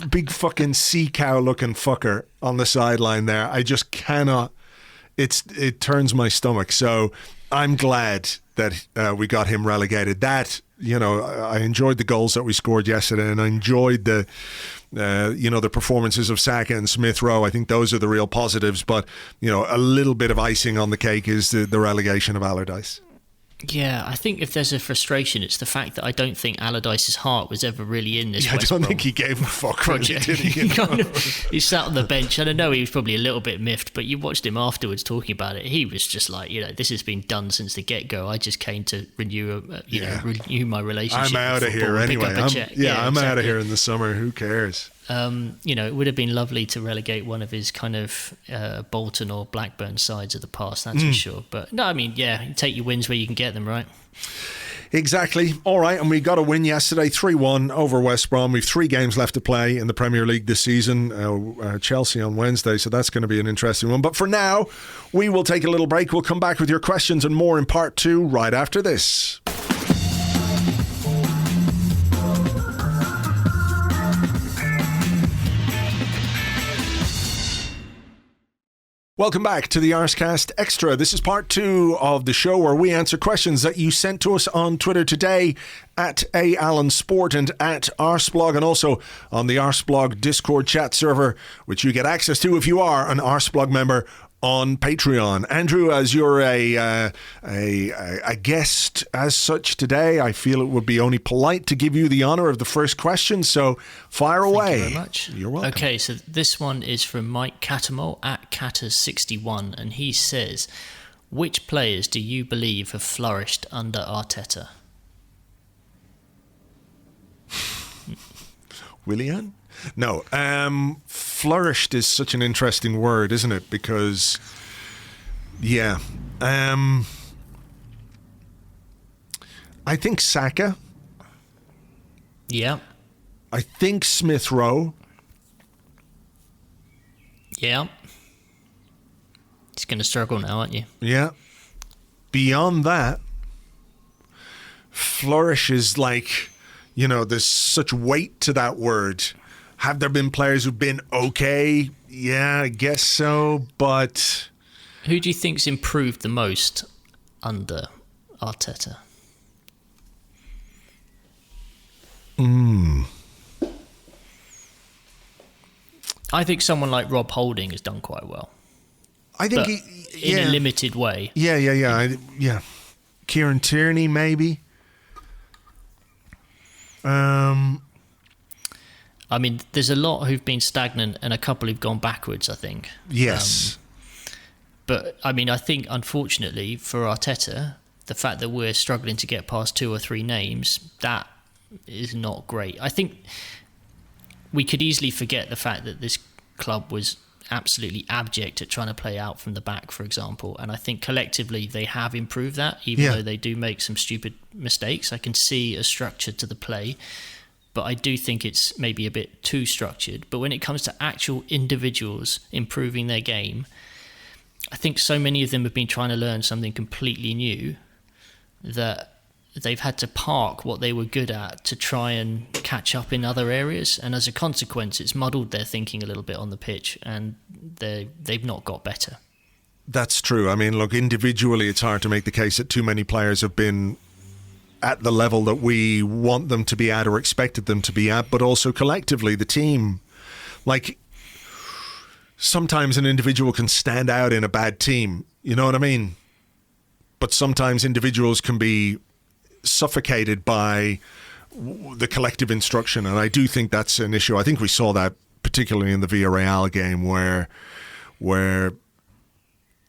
big fucking sea cow looking fucker on the sideline there. I just cannot, it turns my stomach. So I'm glad that we got him relegated. That, I enjoyed the goals that we scored yesterday, and I enjoyed the performances of Saka and Smith Rowe. I think those are the real positives, but a little bit of icing on the cake is the relegation of Allardyce. Yeah, I think if there's a frustration, it's the fact that I don't think Allardyce's heart was ever really in this. I don't think he gave a fuck project. Really, did he? He sat on the bench, and I know he was probably a little bit miffed, but you watched him afterwards talking about it. He was just like, this has been done since the get-go. I just came to renew my relationship. I'm out of here anyway. I'm out of here in the summer. Who cares? It would have been lovely to relegate one of his kind of Bolton or Blackburn sides of the past, that's for sure. But no, I mean, take your wins where you can get them, right? Exactly. All right, and we got a win yesterday, 3-1 over West Brom. We've 3 games left to play in the Premier League this season. Chelsea on Wednesday, so that's going to be an interesting one. But for now, we will take a little break. We'll come back with your questions and more in part 2 right after this. Welcome back to the Arsecast Extra. This is part 2 of the show where we answer questions that you sent to us on Twitter today at @AllenSport and at Arseblog, and also on the Arseblog Discord chat server, which you get access to if you are an Arseblog member on Patreon. Andrew, as you're a guest as such today, I feel it would be only polite to give you the honour of the first question, so fire away. Thank you very much. You're welcome. Okay, so this one is from Mike Cattermole at Catters61, and he says, which players do you believe have flourished under Arteta? Willian? No. Flourished is such an interesting word, isn't it? Because, I think Saka. Yeah. I think Rowe. Yeah. He's going to struggle now, aren't you? Yeah. Beyond that, flourish is like, there's such weight to that word. Have there been players who've been okay? Yeah, I guess so, but... Who do you think's improved the most under Arteta? I think someone like Rob Holding has done quite well. I think in a limited way. Yeah. Kieran Tierney, maybe. I mean, there's a lot who've been stagnant and a couple who've gone backwards, I think. Yes. But, I mean, I think, unfortunately, for Arteta, the fact that we're struggling to get past 2 or 3 names, that is not great. I think we could easily forget the fact that this club was absolutely abject at trying to play out from the back, for example. And I think collectively they have improved that, even though they do make some stupid mistakes. I can see a structure to the play, but I do think it's maybe a bit too structured. But when it comes to actual individuals improving their game, I think so many of them have been trying to learn something completely new that they've had to park what they were good at to try and catch up in other areas. And as a consequence, it's muddled their thinking a little bit on the pitch, and they've not got better. That's true. I mean, look, individually, it's hard to make the case that too many players have been at the level that we want them to be at or expected them to be at, but also collectively, the team. Like, sometimes an individual can stand out in a bad team, you know what I mean? But sometimes individuals can be suffocated by the collective instruction, and I do think that's an issue. I think we saw that particularly in the Villarreal game where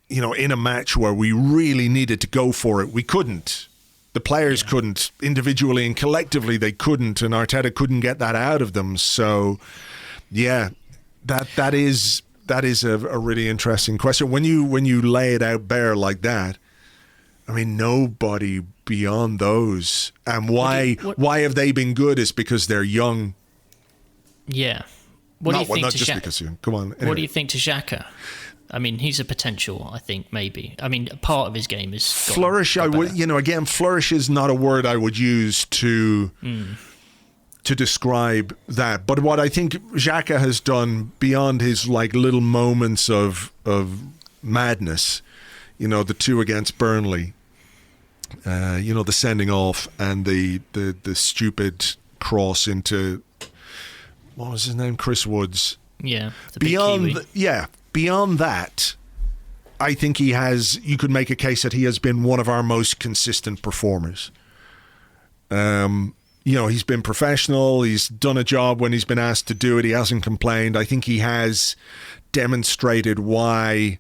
in a match where we really needed to go for it, we couldn't. The players couldn't. Individually and collectively they couldn't, and Arteta couldn't get that out of them. So that is a really interesting question. When you lay it out bare like that, I mean, nobody beyond those. And why have they been good is because they're young. Yeah. What do you think not just because you're... Come on. Anyway. What do you think to Xhaka? I mean, he's a potential, I think, maybe. I mean, part of his game is... Flourish, I would, again, flourish is not a word I would use to describe that. But what I think Xhaka has done beyond his little moments of madness, the 2 against Burnley, the sending off and the stupid cross into, what was his name? Chris Woods. Yeah. Beyond that, I think he has. You could make a case that he has been one of our most consistent performers. He's been professional. He's done a job when he's been asked to do it. He hasn't complained. I think he has demonstrated why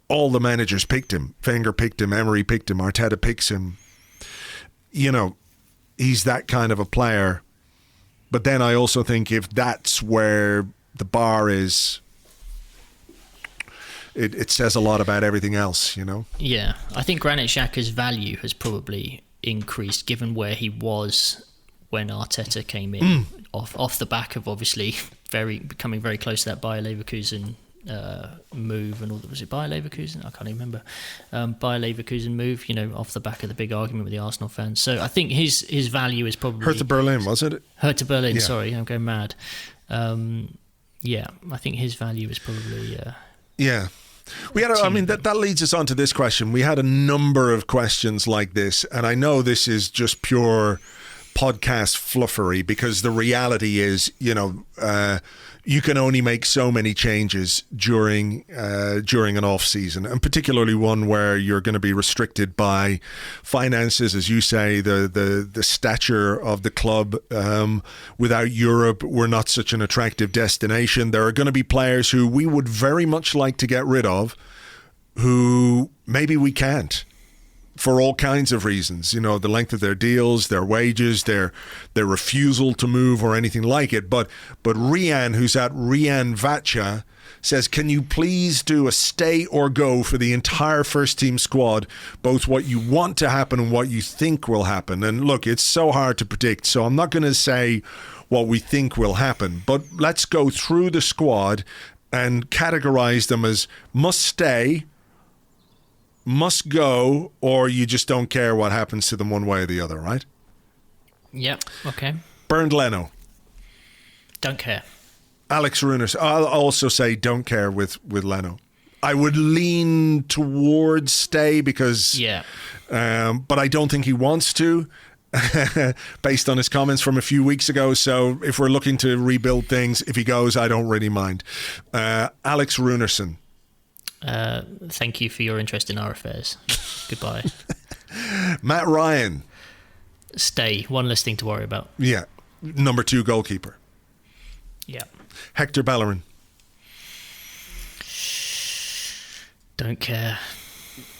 all the managers picked him. Wenger picked him. Emery picked him. Arteta picks him. He's that kind of a player. But then I also think if that's where the bar is, it says a lot about everything else, Yeah, I think Granit Xhaka's value has probably increased given where he was when Arteta came in, off the back of obviously becoming very close to that Bayer Leverkusen move and all that. Was it Bayer Leverkusen? I can't even remember. Bayer Leverkusen move, off the back of the big argument with the Arsenal fans. So I think his value is probably Hertha Berlin, wasn't it? Hertha Berlin. Yeah. Sorry, I'm going mad. I think his value is probably yeah. We had. That leads us on to this question. We had a number of questions like this, and I know this is just pure podcast fluffery because the reality is, you can only make so many changes during an off season, and particularly one where you're going to be restricted by finances, as you say, the stature of the club. Without Europe, we're not such an attractive destination. There are going to be players who we would very much like to get rid of, who maybe we can't. For all kinds of reasons, the length of their deals, their wages, their refusal to move or anything like it. But Rian, who's at Rian Vacha, says, can you please do a stay or go for the entire first team squad, both what you want to happen and what you think will happen? And look, it's so hard to predict, so I'm not going to say what we think will happen, but let's go through the squad and categorize them as must stay, must go, or you just don't care what happens to them one way or the other, right? Yep, okay. Bernd Leno. Don't care. Alex Runers. I'll also say don't care with Leno. I would lean towards stay because... Yeah. But I don't think he wants to, based on his comments from a few weeks ago. So if we're looking to rebuild things, if he goes, I don't really mind. Alex Runerson. Thank you for your interest in our affairs. Goodbye. Matt Ryan. Stay. One less thing to worry about. Yeah. Number 2 goalkeeper. Yeah. Hector Bellerin. Don't care.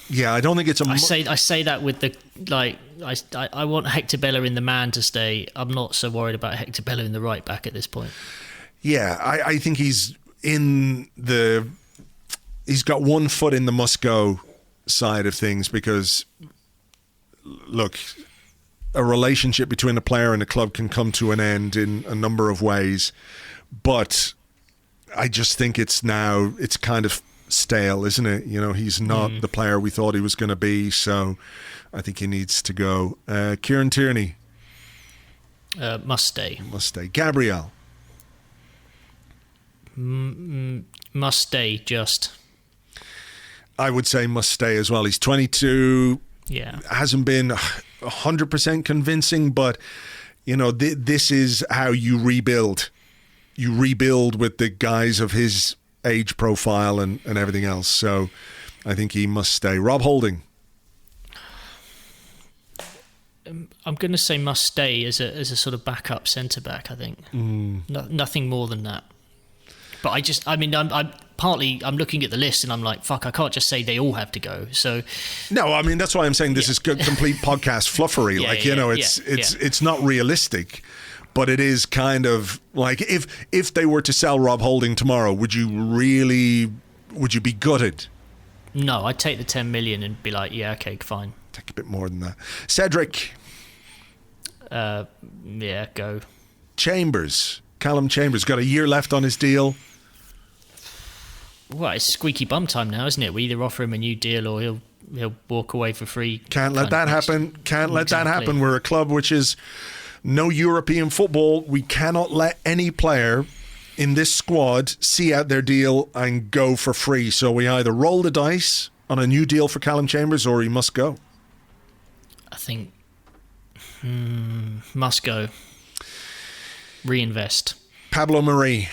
Yeah, I don't think it's a... I say that with the... I want Hector Bellerin, the man, to stay. I'm not so worried about Hector Bellerin, the right back at this point. Yeah, I think he's in the... He's got one foot in the must-go side of things because, look, a relationship between a player and a club can come to an end in a number of ways, but I just think it's kind of stale, isn't it? He's not the player we thought he was going to be, so I think he needs to go. Kieran Tierney. Must stay. Must stay. Gabriel. Must stay, just... I would say must stay as well. He's 22. Yeah. Hasn't been 100% convincing, but, this is how you rebuild. You rebuild with the guys of his age profile and everything else. So I think he must stay. Rob Holding. I'm going to say must stay as a sort of backup centre-back, I think. Nothing more than that. But I'm looking at the list and I'm like, fuck, I can't just say they all have to go. So no, that's why I'm saying this is complete podcast fluffery. It's not realistic, but it is kind of like if they were to sell Rob Holding tomorrow, would you be gutted? No, I'd take the 10 million and be like, yeah, okay, fine. Take a bit more than that. Cedric. Yeah, go. Chambers. Callum Chambers got a year left on his deal. Well, it's squeaky bum time now, isn't it? We either offer him a new deal or he'll walk away for free. Can't let that happen. Can't let that happen. We're a club which is no European football. We cannot let any player in this squad see out their deal and go for free. So we either roll the dice on a new deal for Callum Chambers or he must go. I think must go. Reinvest. Pablo Marie.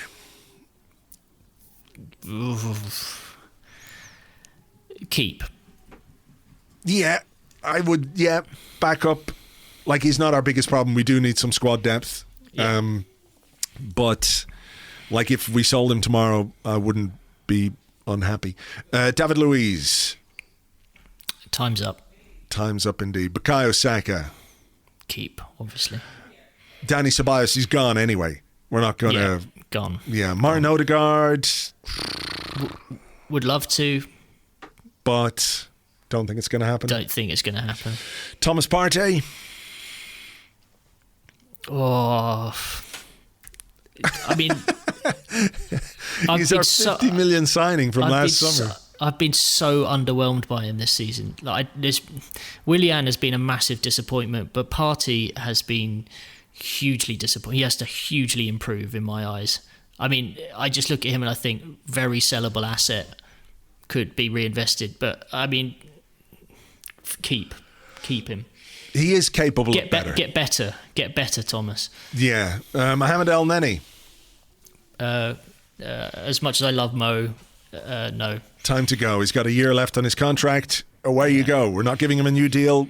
Keep. Yeah, I would. Yeah, back up. Like, he's not our biggest problem. We do need some squad depth. Yeah. But like, if we sold him tomorrow, I wouldn't be unhappy. David Luiz. Time's up. Time's up indeed. Bukayo Saka. Keep, obviously. Danny Ceballos, he's gone anyway. We're not going to... Gone. Yeah, Martin Odegaard. Would love to. But don't think it's going to happen. Don't think it's going to happen. Thomas Partey. Oh... I mean... He's our 50 million signing from last summer. I've been so underwhelmed by him this season. Willian has been a massive disappointment, but Partey has been hugely disappointing. He has to hugely improve in my eyes. I mean, I just look at him and I think very sellable asset, could be reinvested. But I mean, keep him. He is capable of better. Get better, Thomas. Yeah, Mohamed El Neni. As much as I love Mo, no. Time to go. He's got a year left on his contract. Away you go. We're not giving him a new deal.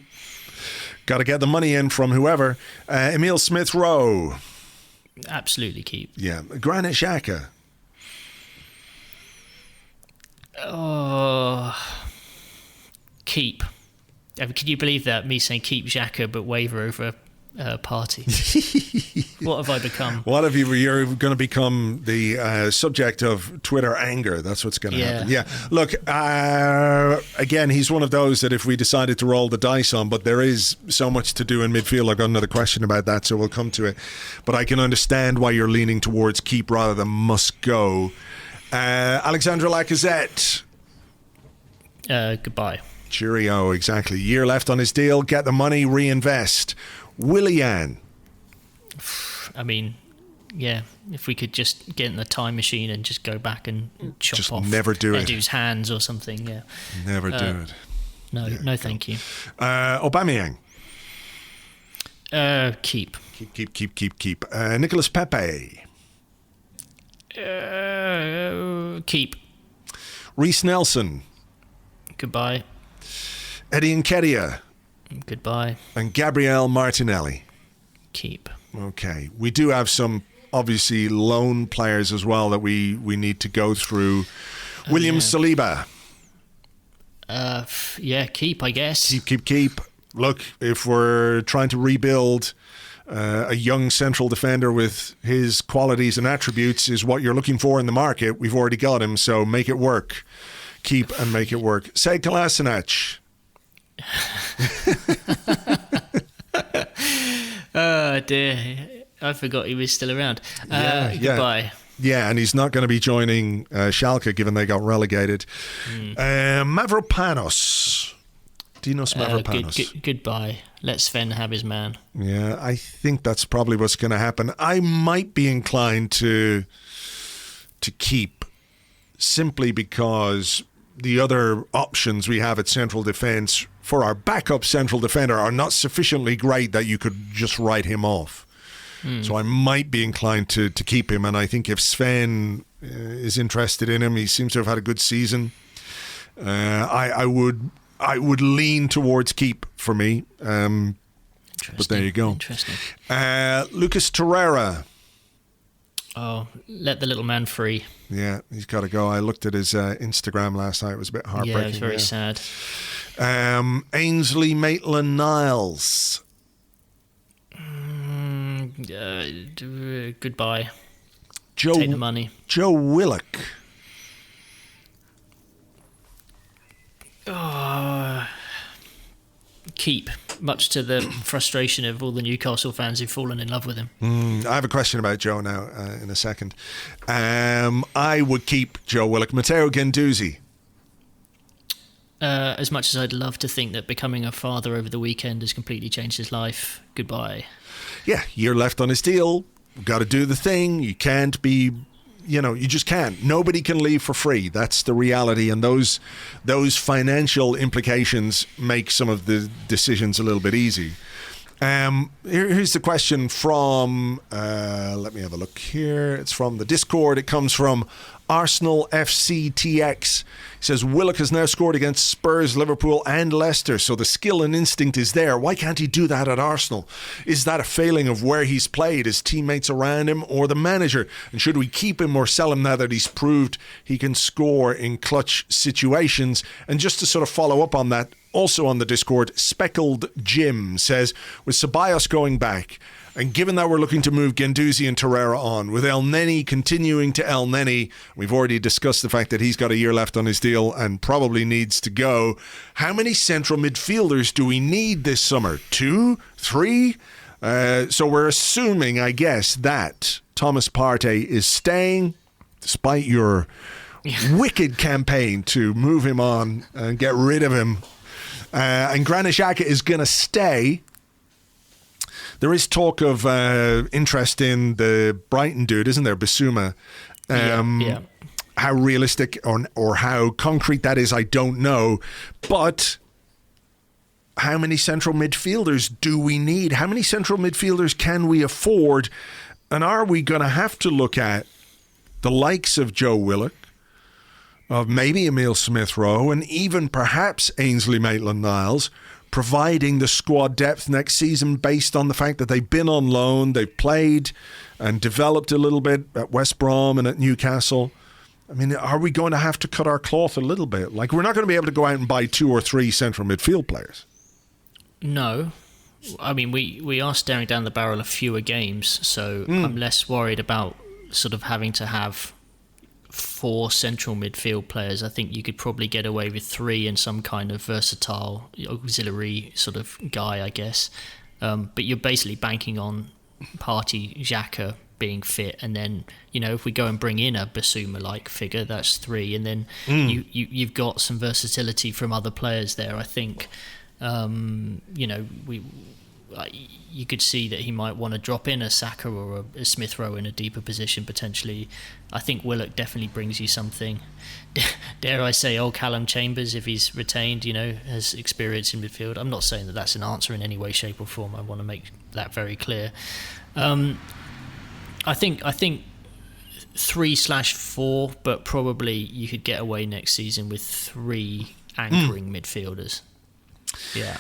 Got to get the money in from whoever. Emile Smith-Rowe. Absolutely keep. Yeah. Granit Xhaka. Oh, keep. Can you believe that? Me saying keep Xhaka but waver over Partey. What have I become? What have you? You're going to become the subject of Twitter anger. That's what's going to happen. Yeah. Look, again, he's one of those that if we decided to roll the dice on, but there is so much to do in midfield. I've got another question about that, so we'll come to it. But I can understand why you're leaning towards keep rather than must go. Alexandre Lacazette. Goodbye. Cheerio, exactly. Year left on his deal. Get the money, reinvest. Willian. I mean, yeah, if we could just get in the time machine and just go back and chop just off never do Edu's hands or something, yeah. Never do it. No, thank you. Aubameyang. Keep. Keep. Nicolas Pepe. Keep. Reece Nelson. Goodbye. Eddie Nketiah. Goodbye. And Gabriel Martinelli. Keep. Okay. We do have some, obviously, loan players as well that we need to go through. William Saliba. Yeah, keep, I guess. Keep. Look, if we're trying to rebuild a young central defender with his qualities and attributes is what you're looking for in the market, we've already got him, so make it work. Keep and make it work. Say Kolasinac. Oh dear, I forgot he was still around. Goodbye. Yeah, and he's not going to be joining Schalke given they got relegated. Mavropanos. Dinos Mavropanos. Goodbye. Let Sven have his man. Yeah, I think that's probably what's going to happen. I might be inclined to keep, simply because the other options we have at central defence for our backup central defender are not sufficiently great that you could just write him off. So I might be inclined to keep him, and I think if Sven is interested in him, he seems to have had a good season. I would lean towards keep for me. But there you go. Interesting. Lucas Torreira. Oh, let the little man free. Yeah, he's got to go. I looked at his Instagram last night. It was a bit heartbreaking. Yeah, it was very sad. Ainsley Maitland-Niles. Goodbye. Take the money. Joe Willock. Keep, much to the frustration of all the Newcastle fans who've fallen in love with him. I have a question about Joe now in a second. I would keep Joe Willock. Matteo Guendouzi. As much as I'd love to think that becoming a father over the weekend has completely changed his life, goodbye. Yeah, year left on his deal. Got to do the thing. You can't be, you just can't. Nobody can leave for free. That's the reality. And those financial implications make some of the decisions a little bit easy. Here's the question from, let me have a look here. It's from the Discord. It comes from Arsenal FCTX. He says, Willock has now scored against Spurs, Liverpool and Leicester, so the skill and instinct is there. Why can't he do that at Arsenal? Is that a failing of where he's played, his teammates around him, or the manager? And should we keep him or sell him now that he's proved he can score in clutch situations? And just to sort of follow up on that, also on the Discord, Speckled Jim says, with Ceballos going back, and given that we're looking to move Guendouzi and Torreira on, with El Neni continuing to El Neni, we've already discussed the fact that he's got a year left on his deal and probably needs to go. How many central midfielders do we need this summer? 2? 3? So we're assuming, I guess, that Thomas Partey is staying, despite your wicked campaign to move him on and get rid of him. And Granit Xhaka is going to stay. There is talk of interest in the Brighton dude, isn't there, Bissouma? Yeah. How realistic or how concrete that is, I don't know. But how many central midfielders do we need? How many central midfielders can we afford? And are we going to have to look at the likes of Joe Willock, of maybe Emile Smith-Rowe, and even perhaps Ainsley Maitland-Niles, providing the squad depth next season based on the fact that they've been on loan, they've played and developed a little bit at West Brom and at Newcastle? I mean, are we going to have to cut our cloth a little bit? Like, we're not going to be able to go out and buy 2 or 3 central midfield players. No. I mean, we are staring down the barrel of fewer games, so I'm less worried about sort of having to have 4 central midfield players. I think you could probably get away with 3 and some kind of versatile auxiliary sort of guy, I guess. But you're basically banking on Partey, Xhaka being fit, and then, you know, if we go and bring in a Bissouma-like figure, that's 3, and then you've got some versatility from other players there. I think, you know, you could see that he might want to drop in a Saka or a Smith-Rowe in a deeper position potentially. I think Willock definitely brings you something. Dare I say, old Callum Chambers, if he's retained, you know, has experience in midfield. I'm not saying that that's an answer in any way, shape or form. I want to make that very clear. I think 3/4, but probably you could get away next season with 3 anchoring midfielders. Yeah.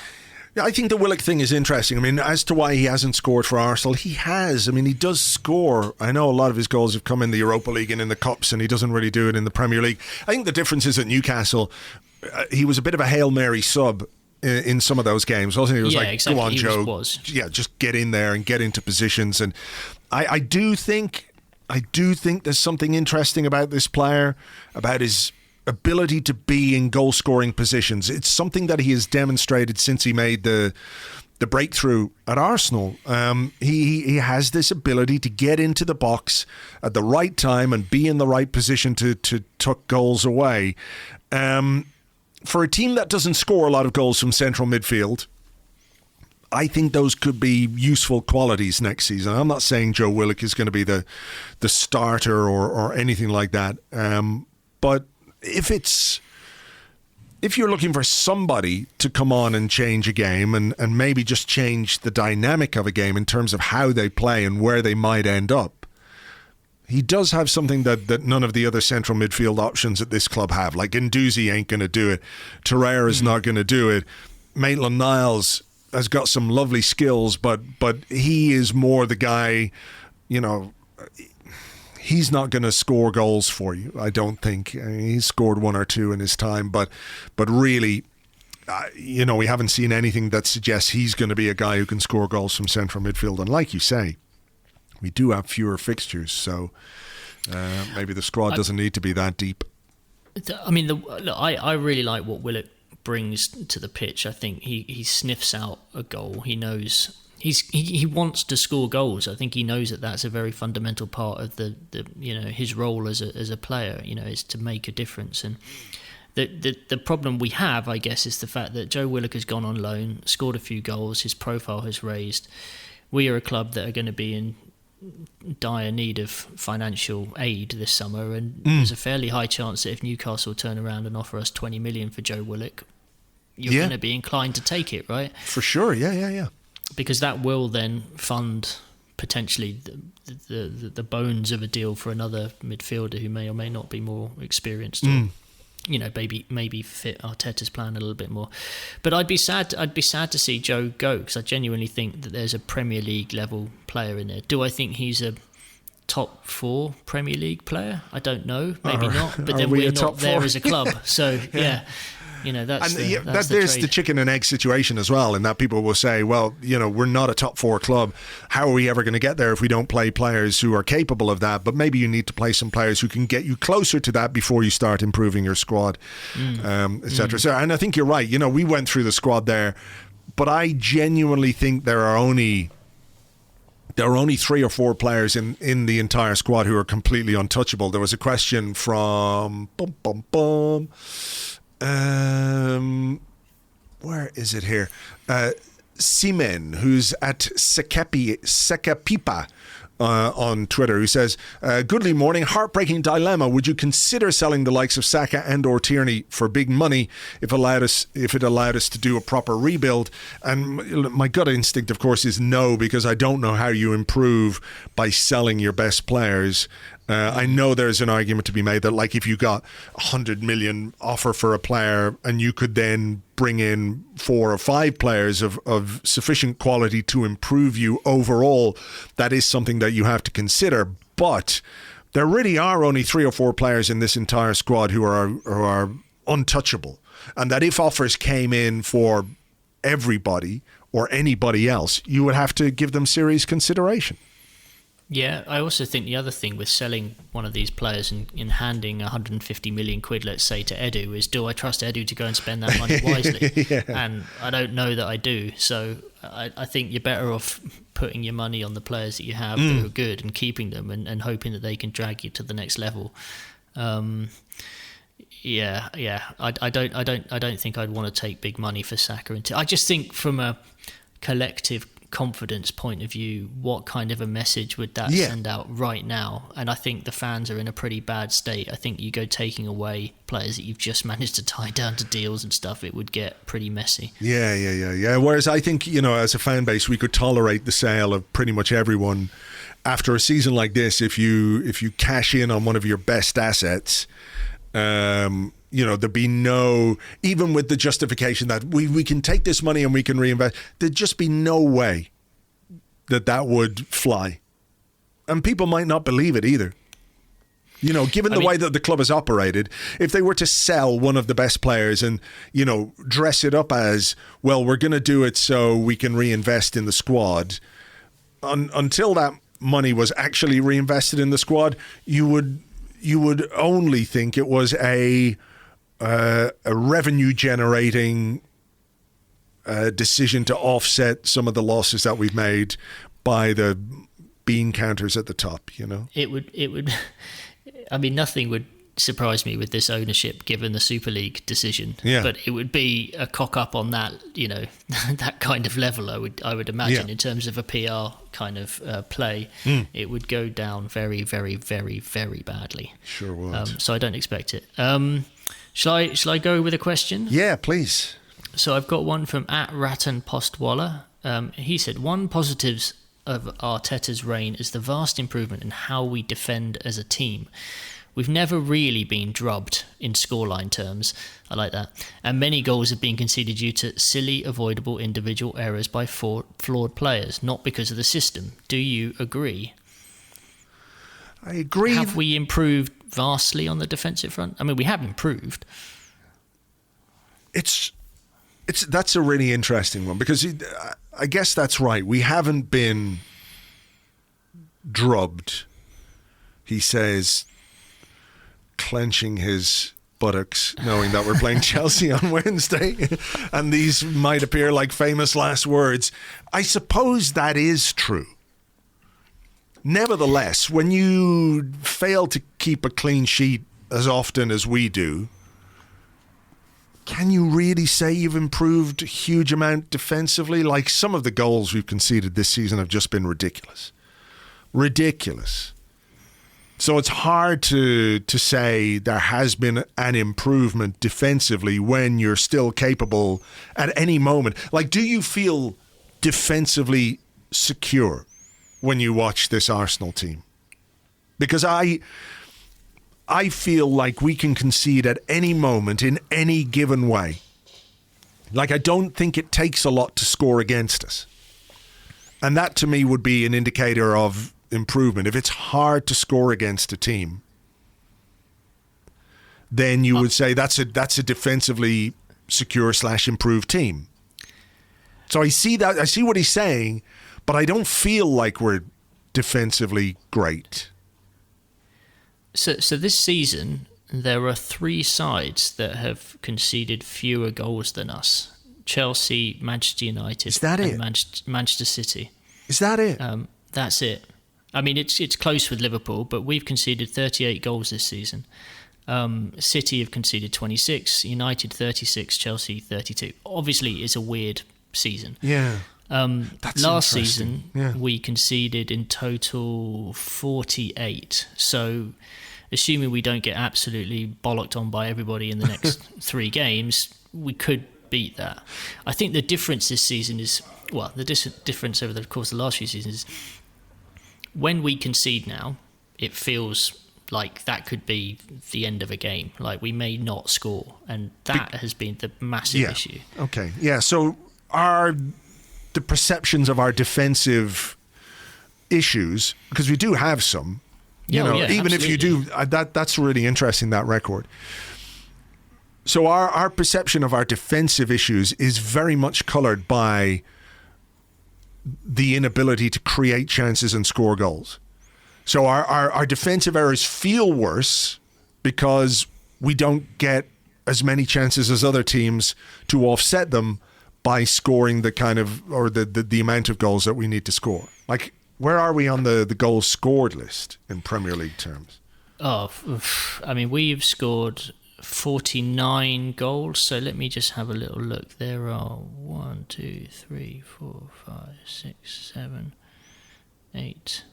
Yeah, I think the Willock thing is interesting. I mean, as to why he hasn't scored for Arsenal, he has. I mean, he does score. I know a lot of his goals have come in the Europa League and in the Cups, and he doesn't really do it in the Premier League. I think the difference is at Newcastle, he was a bit of a Hail Mary sub in some of those games, wasn't he? He was like, exactly. Go on, Joe. Yeah, just get in there and get into positions. And I do think there's something interesting about this player, about his ability to be in goal-scoring positions. It's something that he has demonstrated since he made the breakthrough at Arsenal. He has this ability to get into the box at the right time and be in the right position to tuck goals away. For a team that doesn't score a lot of goals from central midfield, I think those could be useful qualities next season. I'm not saying Joe Willock is going to be the starter or anything like that, but if you're looking for somebody to come on and change a game and maybe just change the dynamic of a game in terms of how they play and where they might end up, he does have something that none of the other central midfield options at this club have. Like, Guendouzi ain't going to do it. Torreira is not going to do it. Maitland-Niles has got some lovely skills, but he is more the guy, you know, he's not going to score goals for you, I don't think. I mean, he's scored 1 or 2 in his time, but really, you know, we haven't seen anything that suggests he's going to be a guy who can score goals from central midfield. And like you say, we do have fewer fixtures, so maybe the squad doesn't need to be that deep. I mean, I really like what Willock brings to the pitch. I think he sniffs out a goal. He knows he wants to score goals. I think he knows that that's a very fundamental part of the you know, his role as a player, you know, is to make a difference. And the problem we have, I guess, is the fact that Joe Willock has gone on loan, scored a few goals, his profile has raised. We are a club that are going to be in dire need of financial aid this summer, and there's a fairly high chance that if Newcastle turn around and offer us 20 million for Joe Willock, you're going to be inclined to take it, right? For sure, yeah. because that will then fund potentially the bones of a deal for another midfielder who may or may not be more experienced. Or, maybe fit Arteta's plan a little bit more. But I'd be sad to see Joe go, because I genuinely think that there's a Premier League level player in there. Do I think he's a top 4 Premier League player? I don't know, maybe not. But then we're not there as a club, so yeah. That's there's the chicken and egg situation as well, in that people will say, well, we're not a top 4 club. How are we ever going to get there if we don't play players who are capable of that? But maybe you need to play some players who can get you closer to that before you start improving your squad, etc. So, and I think you're right. We went through the squad there, but I genuinely think there are only 3 or 4 players in the entire squad who are completely untouchable. There was a question from where is it here? Simen, who's at Sekapipa on Twitter, who says, "Goodly morning, heartbreaking dilemma. Would you consider selling the likes of Saka and or Tierney for big money if it allowed us to do a proper rebuild?" And my gut instinct, of course, is no, because I don't know how you improve by selling your best players. I know there's an argument to be made that, like, if you got 100 million offer for a player and you could then bring in 4 or 5 players of sufficient quality to improve you overall, that is something that you have to consider. But there really are only 3 or 4 players in this entire squad who are untouchable, and that if offers came in for everybody or anybody else, you would have to give them serious consideration. Yeah, I also think the other thing with selling one of these players and handing 150 million quid, let's say, to Edu, is, do I trust Edu to go and spend that money wisely? Yeah. And I don't know that I do. So I think you're better off putting your money on the players that you have that are good and keeping them and hoping that they can drag you to the next level. I don't think I'd want to take big money for Saka. I just think from a collective confidence point of view, what kind of a message would that send out right now? And I think the fans are in a pretty bad state. I think you go taking away players that you've just managed to tie down to deals and stuff, it would get pretty messy. Yeah. Whereas I think, as a fan base, we could tolerate the sale of pretty much everyone after a season like this. If you cash in on one of your best assets, there'd be no, even with the justification that we can take this money and we can reinvest, there'd just be no way that would fly. And people might not believe it either. Given the way that the club has operated, if they were to sell one of the best players and, dress it up as, well, we're going to do it so we can reinvest in the squad, until that money was actually reinvested in the squad, you would only think it was a revenue generating decision to offset some of the losses that we've made by the bean counters at the top. It would I mean, nothing would surprise me with this ownership given the Super League decision, but it would be a cock up on that that kind of level. I would imagine in terms of a PR kind of play, it would go down very, very, very, very badly. Sure would. So I don't expect it. Shall I go with a question? Yeah, please. So I've got one from @Rattan He said, one positives of Arteta's reign is the vast improvement in how we defend as a team. We've never really been drubbed in scoreline terms. I like that. And many goals have been conceded due to silly, avoidable individual errors by flawed players, not because of the system. Do you agree? I agree. Have we improved vastly on the defensive front? I mean, we have improved. That's a really interesting one, because I guess that's right. We haven't been drubbed, he says, clenching his buttocks, knowing that we're playing Chelsea on Wednesday, and these might appear like famous last words. I suppose that is true. Nevertheless, when you fail to keep a clean sheet as often as we do, can you really say you've improved a huge amount defensively? Like, some of the goals we've conceded this season have just been ridiculous. Ridiculous. So it's hard to say there has been an improvement defensively when you're still capable at any moment. Like, do you feel defensively secure when you watch this Arsenal team? Because I feel like we can concede at any moment in any given way. Like, I don't think it takes a lot to score against us. And that, to me, would be an indicator of improvement. If it's hard to score against a team, then you would say that's a defensively secure / improved team. So I see that. I see what he's saying, but I don't feel like we're defensively great. So this season, there are 3 sides that have conceded fewer goals than us: Chelsea, Manchester United, Is that and it? Manchester City. Is that it? That's it. I mean, it's close with Liverpool, but we've conceded 38 goals this season. City have conceded 26, United 36, Chelsea 32. Obviously, it's a weird season. Yeah. That's last interesting. season, we conceded in total 48. So, assuming we don't get absolutely bollocked on by everybody in the next 3 games, we could beat that. I think the difference this season is, well, the difference over the course of the last few seasons is when we concede now, it feels like that could be the end of a game. Like, we may not score, and that has been the massive issue. Okay. Yeah. So the perceptions of our defensive issues, because we do have some, even absolutely. if you do, that's really interesting, that record. So our perception of our defensive issues is very much coloured by the inability to create chances and score goals. So our defensive errors feel worse because we don't get as many chances as other teams to offset them by scoring the kind of, or the amount of goals that we need to score. Like, where are we on the goals scored list in Premier League terms? Oh, I mean, we've scored 49 goals. So let me just have a little look. There are 1, 2, 3, 4, 5, 6, 7, 8.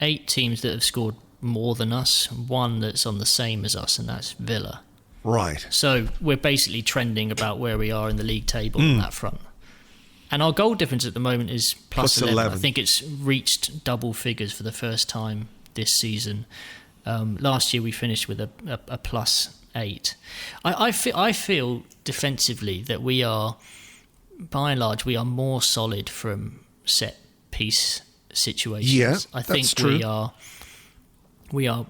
8 teams that have scored more than us, 1 that's on the same as us, and that's Villa. Right. So we're basically trending about where we are in the league table on that front. And our goal difference at the moment is plus 11. I think it's reached double figures for the first time this season. Last year we finished with a plus 8. I feel defensively that we are, by and large, we are more solid from set piece situations. Yeah, I think that's true. we are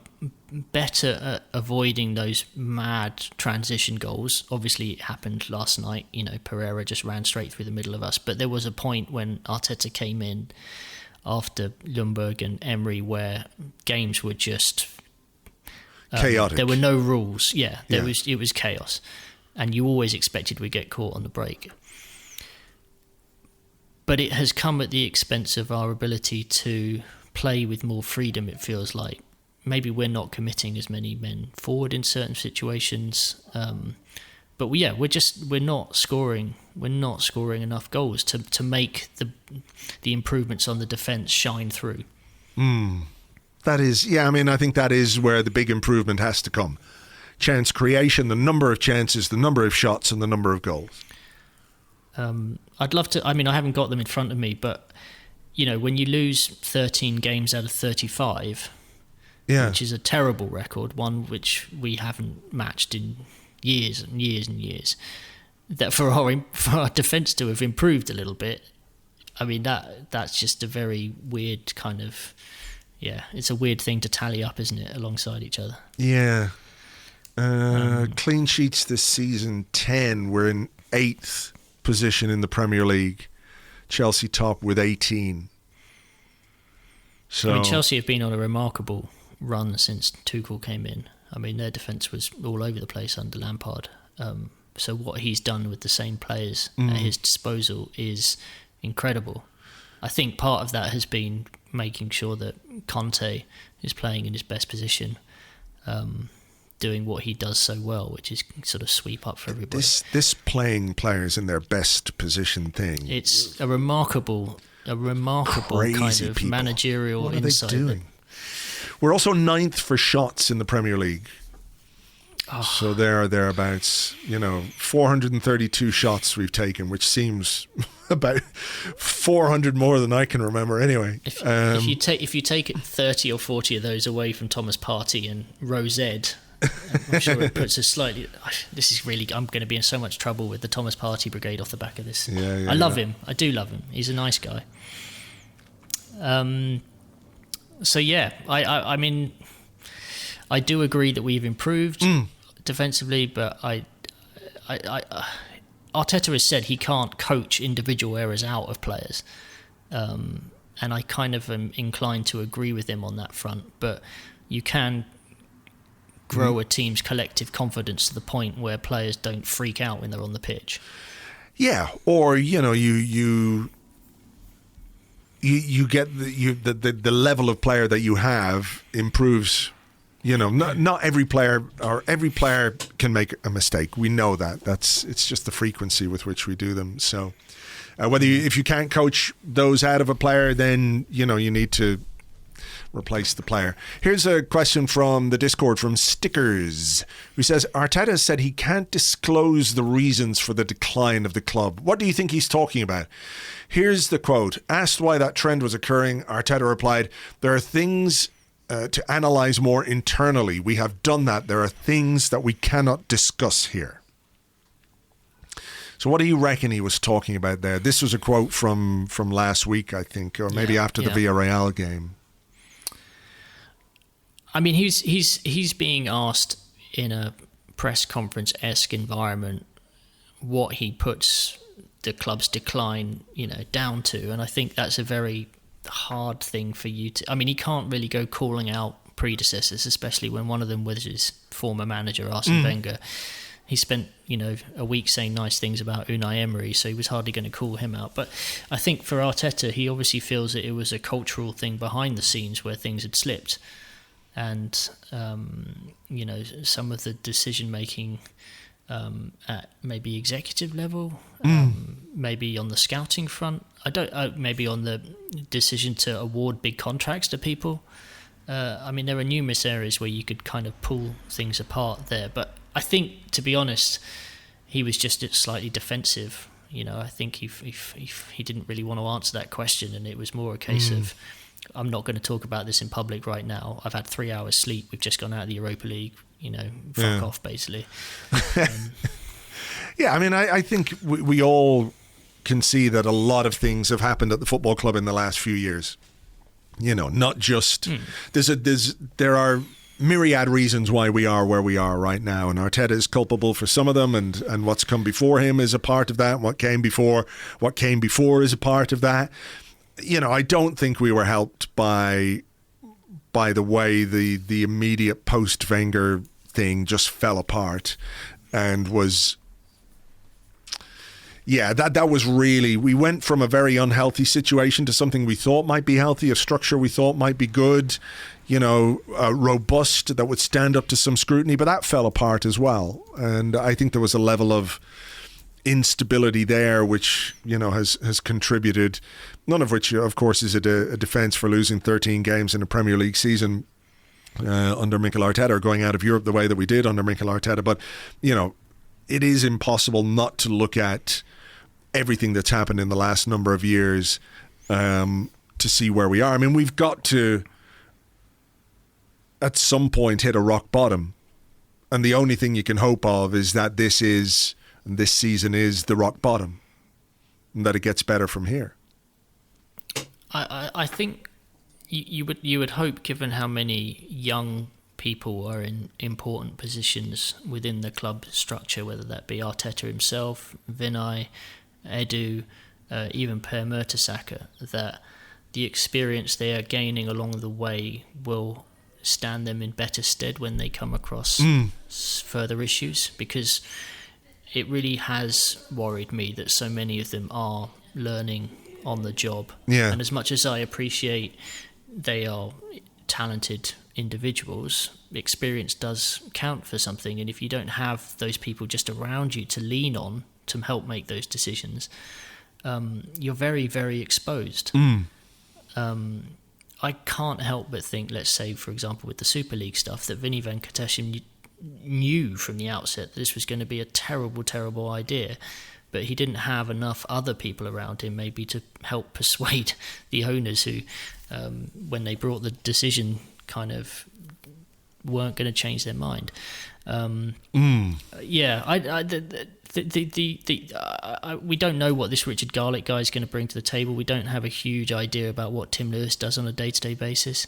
better at avoiding those mad transition goals. Obviously, it happened last night. Pereira just ran straight through the middle of us. But there was a point when Arteta came in after Ljungberg and Emery where games were just chaotic. There were no rules. It was chaos, and you always expected we'd get caught on the break. But it has come at the expense of our ability to play with more freedom, it feels like. Maybe we're not committing as many men forward in certain situations. But we're not scoring. We're not scoring enough goals to make the improvements on the defence shine through. That is, I think that is where the big improvement has to come. Chance creation, the number of chances, the number of shots, and the number of goals. I'd love to. I mean, I haven't got them in front of me, but when you lose 13 games out of 35, which is a terrible record, one which we haven't matched in years and years and years, that for our defence to have improved a little bit, I mean that's just a very weird kind of, it's a weird thing to tally up, isn't it, alongside each other? Yeah. Clean sheets this season, 10. We're in 8th position in the Premier League. Chelsea top with 18. So I mean, Chelsea have been on a remarkable run since Tuchel came in. I mean, their defence was all over the place under Lampard. So what he's done with the same players at his disposal is incredible. I think part of that has been making sure that Conte is playing in his best position, doing what he does so well, which is sort of sweep up for everybody. This playing players in their best position thing. It's a remarkable Crazy kind of people. managerial what are insight. they doing? We're also 9th for shots in the Premier League. So there or thereabouts, 432 shots we've taken, which seems about 400 more than I can remember. Anyway, if you take 30 or 40 of those away from Thomas Partey and Rose, I'm sure it puts a slightly. This is really. I'm going to be in so much trouble with the Thomas Partey brigade off the back of this. I love him. I do love him. He's a nice guy. So yeah, I mean, I do agree that we've improved defensively, but Arteta has said he can't coach individual errors out of players, and I kind of am inclined to agree with him on that front. But you can grow a team's collective confidence to the point where players don't freak out when they're on the pitch. Yeah, or you get the level of player that you have improves. Not every player can make a mistake. We know that. It's just the frequency with which we do them. So if you can't coach those out of a player, then you need to replace the player. Here's a question from the Discord from Stickers, who says, Arteta said he can't disclose the reasons for the decline of the club. What do you think he's talking about? Here's the quote. Asked why that trend was occurring, Arteta replied, there are things to analyse more internally. We have done that. There are things that we cannot discuss here. So what do you reckon he was talking about there? This was a quote from last week, I think, or maybe after the Villarreal game. I mean, he's being asked in a press conference-esque environment what he puts the club's decline, down to, and I think that's a very hard thing for you to. I mean, he can't really go calling out predecessors, especially when one of them was his former manager, Arsene Wenger. He spent, a week saying nice things about Unai Emery, so he was hardly going to call him out. But I think for Arteta, he obviously feels that it was a cultural thing behind the scenes where things had slipped. And, some of the decision-making at maybe executive level, maybe on the scouting front, maybe on the decision to award big contracts to people. I mean, there are numerous areas where you could kind of pull things apart there. But I think, to be honest, he was just slightly defensive. I think he didn't really want to answer that question, and it was more a case of, I'm not going to talk about this in public right now. I've had 3 hours sleep. We've just gone out of the Europa League. Fuck off, basically. Yeah, I mean, I think we all can see that a lot of things have happened at the football club in the last few years. Not just there are myriad reasons why we are where we are right now, and Arteta is culpable for some of them, and what's come before him is a part of that. What came before is a part of that. I don't think we were helped by the way the immediate post-Wenger thing just fell apart and was... Yeah, that was really... We went from a very unhealthy situation to something we thought might be healthy, a structure we thought might be good, robust, that would stand up to some scrutiny, but that fell apart as well. And I think there was a level of instability there which has contributed, none of which of course is a defence for losing 13 games in a Premier League season under Mikel Arteta, or going out of Europe the way that we did under Mikel Arteta. But it is impossible not to look at everything that's happened in the last number of years to see where we are. I mean, we've got to at some point hit a rock bottom, and the only thing you can hope of is that this season is the rock bottom, and that it gets better from here. I think you would hope, given how many young people are in important positions within the club structure, whether that be Arteta himself, Vinay, Edu, even Per Mertesacker, that the experience they are gaining along the way will stand them in better stead when they come across further issues, because it really has worried me that so many of them are learning on the job. Yeah. And as much as I appreciate they are talented individuals, experience does count for something. And if you don't have those people just around you to lean on to help make those decisions, you're very, very exposed. I can't help but think, let's say, for example, with the Super League stuff, that Vinny Venkatesham knew from the outset that this was going to be a terrible, terrible idea. But he didn't have enough other people around him maybe to help persuade the owners who, when they brought the decision, kind of weren't going to change their mind. Yeah, we don't know what this Richard Garlick guy is going to bring to the table. We don't have a huge idea about what Tim Lewis does on a day-to-day basis.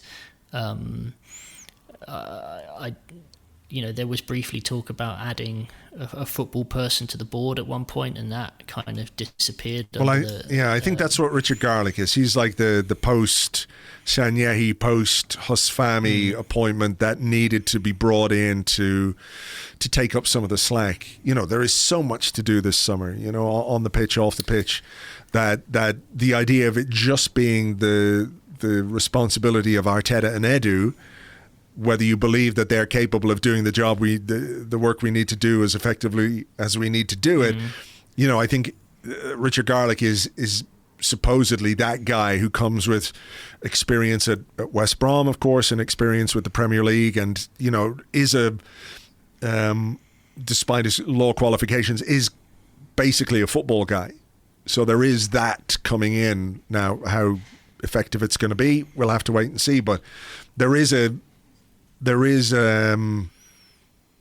There was briefly talk about adding a football person to the board at one point, and that kind of disappeared. Well, I think that's what Richard Garlick is. He's like the post Sanyehi, post Husfami appointment that needed to be brought in to take up some of the slack. There is so much to do this summer, on the pitch, off the pitch, that the idea of it just being the responsibility of Arteta and Edu, whether you believe that they're capable of doing the job the work we need to do as effectively as we need to do it, I think Richard Garlick is supposedly that guy who comes with experience at West Brom, of course, and experience with the Premier League, and is despite his law qualifications, is basically a football guy. So there is that coming in. Now, how effective it's going to be, we'll have to wait and see. But there is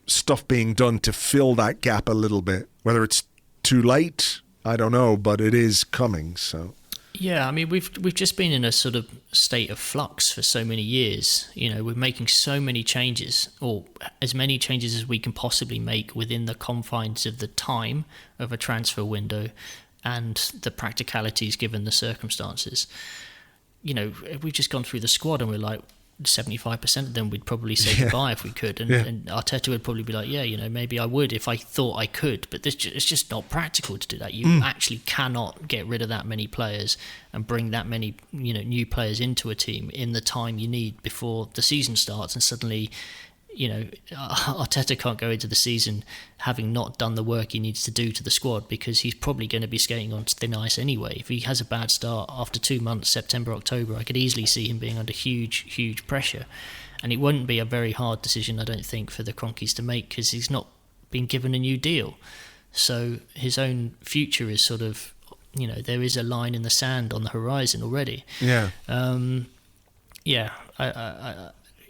stuff being done to fill that gap a little bit. Whether it's too late, I don't know, but it is coming. So yeah, I mean, we've just been in a sort of state of flux for so many years. We're making so many changes, or as many changes as we can possibly make within the confines of the time of a transfer window and the practicalities given the circumstances. We've just gone through the squad and we're like, 75% of them we'd probably say goodbye if we could, and Arteta would probably be like, maybe I would if I thought I could, but it's just not practical to do that. You actually cannot get rid of that many players and bring that many new players into a team in the time you need before the season starts, and suddenly Arteta can't go into the season having not done the work he needs to do to the squad, because he's probably going to be skating on thin ice anyway. If he has a bad start after 2 months, September, October, I could easily see him being under huge pressure. And it wouldn't be a very hard decision, I don't think, for the Cronkies to make, because he's not been given a new deal. So his own future is sort of, there is a line in the sand on the horizon already. Yeah.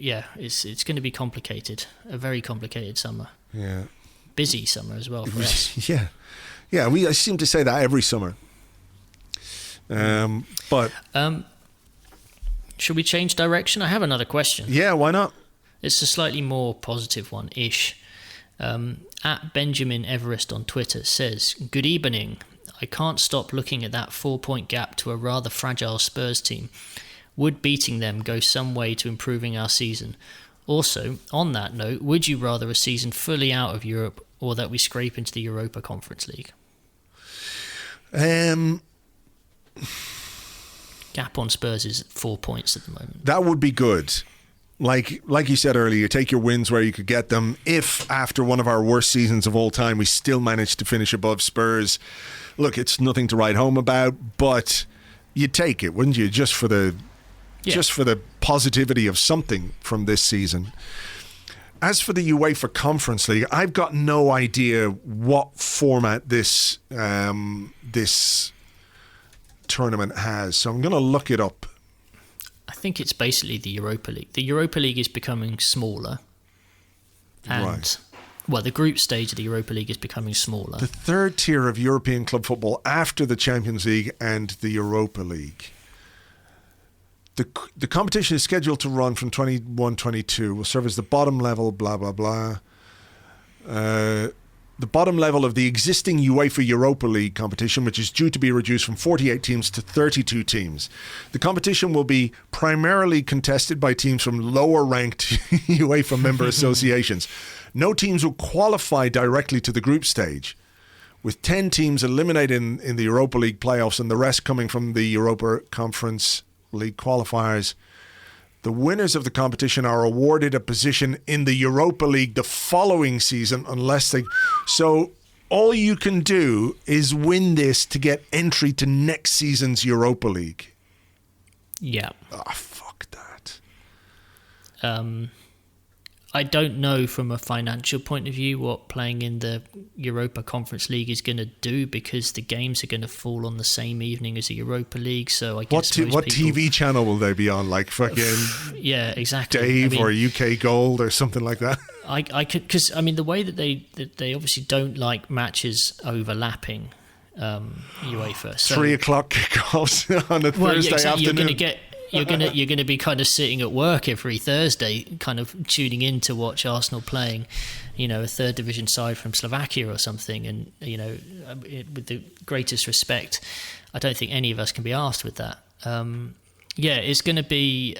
It's going to be complicated. A very complicated summer. Yeah. Busy summer as well for us. Yeah. I seem to say that every summer. But should we change direction? I have another question. Yeah, why not? It's a slightly more positive one-ish. At Benjamin Everest on Twitter says, "Good evening. I can't stop looking at that 4-point gap to a rather fragile Spurs team. Would beating them go some way to improving our season? Also, on that note, would you rather a season fully out of Europe or that we scrape into the Europa Conference League?" Gap on Spurs is 4 points at the moment. That would be good. Like you said earlier, take your wins where you could get them. If after one of our worst seasons of all time, we still managed to finish above Spurs, look, it's nothing to write home about, but you'd take it, wouldn't you? Just for the positivity of something from this season. As for the UEFA Conference League, I've got no idea what format this tournament has, so I'm going to look it up. I think it's basically the Europa League. The Europa League is becoming smaller. And, right. Well, the group stage of the Europa League is becoming smaller. The third tier of European club football after the Champions League and the Europa League. The competition is scheduled to run from 21-22. Will serve as the bottom level, blah, blah, blah. The bottom level of the existing UEFA Europa League competition, which is due to be reduced from 48 teams to 32 teams. The competition will be primarily contested by teams from lower-ranked UEFA member associations. No teams will qualify directly to the group stage, with 10 teams eliminated in the Europa League playoffs and the rest coming from the Europa Conference League qualifiers. The winners of the competition are awarded a position in the Europa League the following season unless they... So all you can do is win this to get entry to next season's Europa League. Yeah. Oh, fuck that. I don't know from a financial point of view what playing in the Europa Conference League is going to do, because the games are going to fall on the same evening as the Europa League. So I guess what TV channel will they be on? Like fucking yeah, exactly. Dave or UK Gold or something like that. I could, because I mean the way that they obviously don't like matches overlapping. UEFA. So, 3 o'clock kickoffs on a Thursday afternoon. You're gonna be kind of sitting at work every Thursday, kind of tuning in to watch Arsenal playing, a third division side from Slovakia or something. And with the greatest respect, I don't think any of us can be asked with that. It's going to be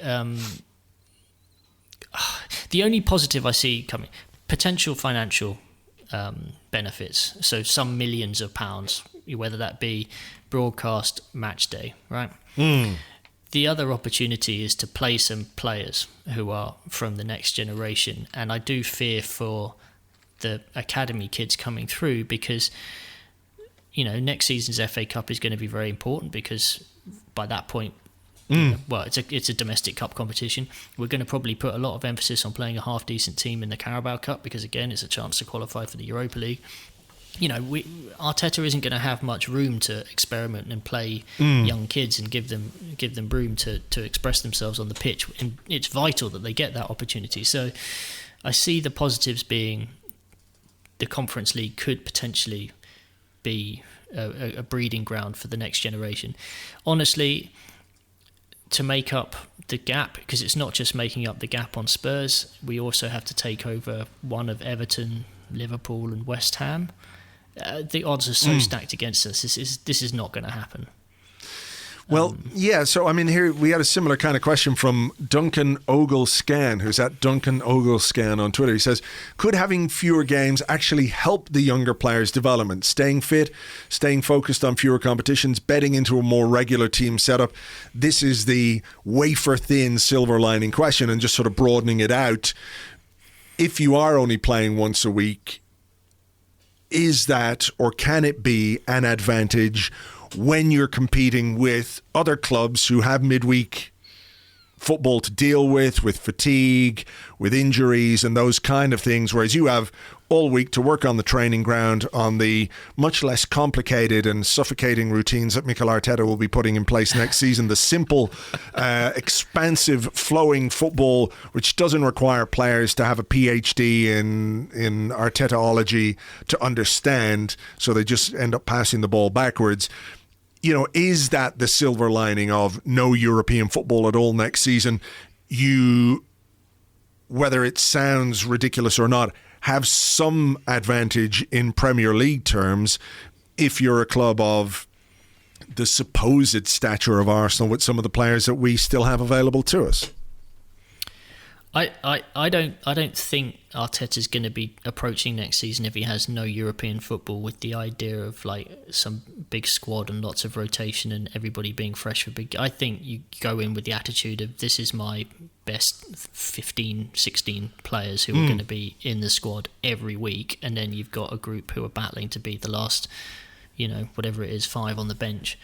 the only positive I see coming: potential financial benefits. So some millions of pounds, whether that be broadcast match day, right? The other opportunity is to play some players who are from the next generation. And I do fear for the academy kids coming through, because, next season's FA Cup is going to be very important, because by that point, it's a domestic cup competition. We're going to probably put a lot of emphasis on playing a half-decent team in the Carabao Cup, because, again, it's a chance to qualify for the Europa League. Arteta isn't going to have much room to experiment and play young kids and give them room to express themselves on the pitch. And it's vital that they get that opportunity. So I see the positives being the Conference League could potentially be a breeding ground for the next generation. Honestly, to make up the gap, because it's not just making up the gap on Spurs, we also have to take over one of Everton, Liverpool and West Ham. The odds are so stacked against us. This is not going to happen. Well, so I mean, here we had a similar kind of question from Duncan Oglescan, who's at Duncan Oglescan on Twitter. He says, could having fewer games actually help the younger players' development? Staying fit, staying focused on fewer competitions, betting into a more regular team setup. This is the wafer-thin silver lining question, and just sort of broadening it out. If you are only playing once a week, is that, or can it be, an advantage when you're competing with other clubs who have midweek football to deal with fatigue, with injuries and those kind of things, whereas you have all week to work on the training ground, on the much less complicated and suffocating routines that Mikel Arteta will be putting in place next season, the simple, expansive, flowing football, which doesn't require players to have a PhD in Artetaology to understand, so they just end up passing the ball backwards. Is that the silver lining of no European football at all next season? You, whether it sounds ridiculous or not, have some advantage in Premier League terms if you're a club of the supposed stature of Arsenal with some of the players that we still have available to us. I don't think Arteta's going to be approaching next season, if he has no European football, with the idea of like some big squad and lots of rotation and everybody being fresh for big. I think you go in with the attitude of, this is my best 15, 16 players who are going to be in the squad every week, and then you've got a group who are battling to be the last, whatever it is, 5 on the bench.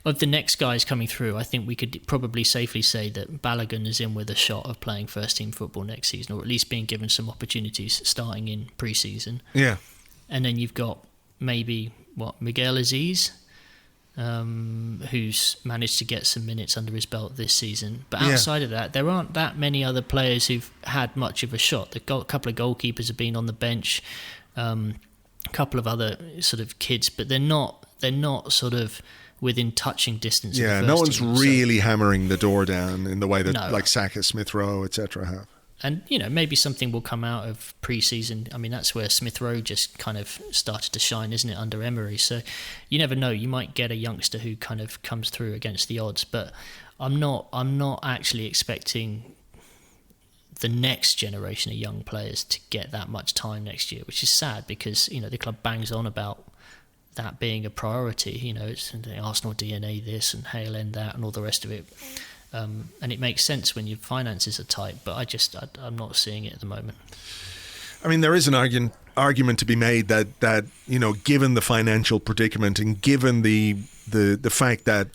Of the next guys coming through, I think we could probably safely say that Balogun is in with a shot of playing first-team football next season, or at least being given some opportunities starting in pre-season. Yeah. And then you've got maybe, Miguel Aziz, who's managed to get some minutes under his belt this season. But outside of that, there aren't that many other players who've had much of a shot. A couple of goalkeepers have been on the bench, a couple of other sort of kids, but they're not sort of within touching distance. Yeah, of the no first one's team, really hammering the door down in the way that like Saka, Smith Rowe, etc. have. And maybe something will come out of pre-season. I mean, that's where Smith Rowe just kind of started to shine, isn't it, under Emery? So you never know. You might get a youngster who kind of comes through against the odds. But I'm not actually expecting the next generation of young players to get that much time next year, which is sad, because the club bangs on about that being a priority. It's the Arsenal DNA this and Hale End that and all the rest of it. And it makes sense when your finances are tight, but I'm not seeing it at the moment. I mean, there is an argument to be made that given the financial predicament and given the fact that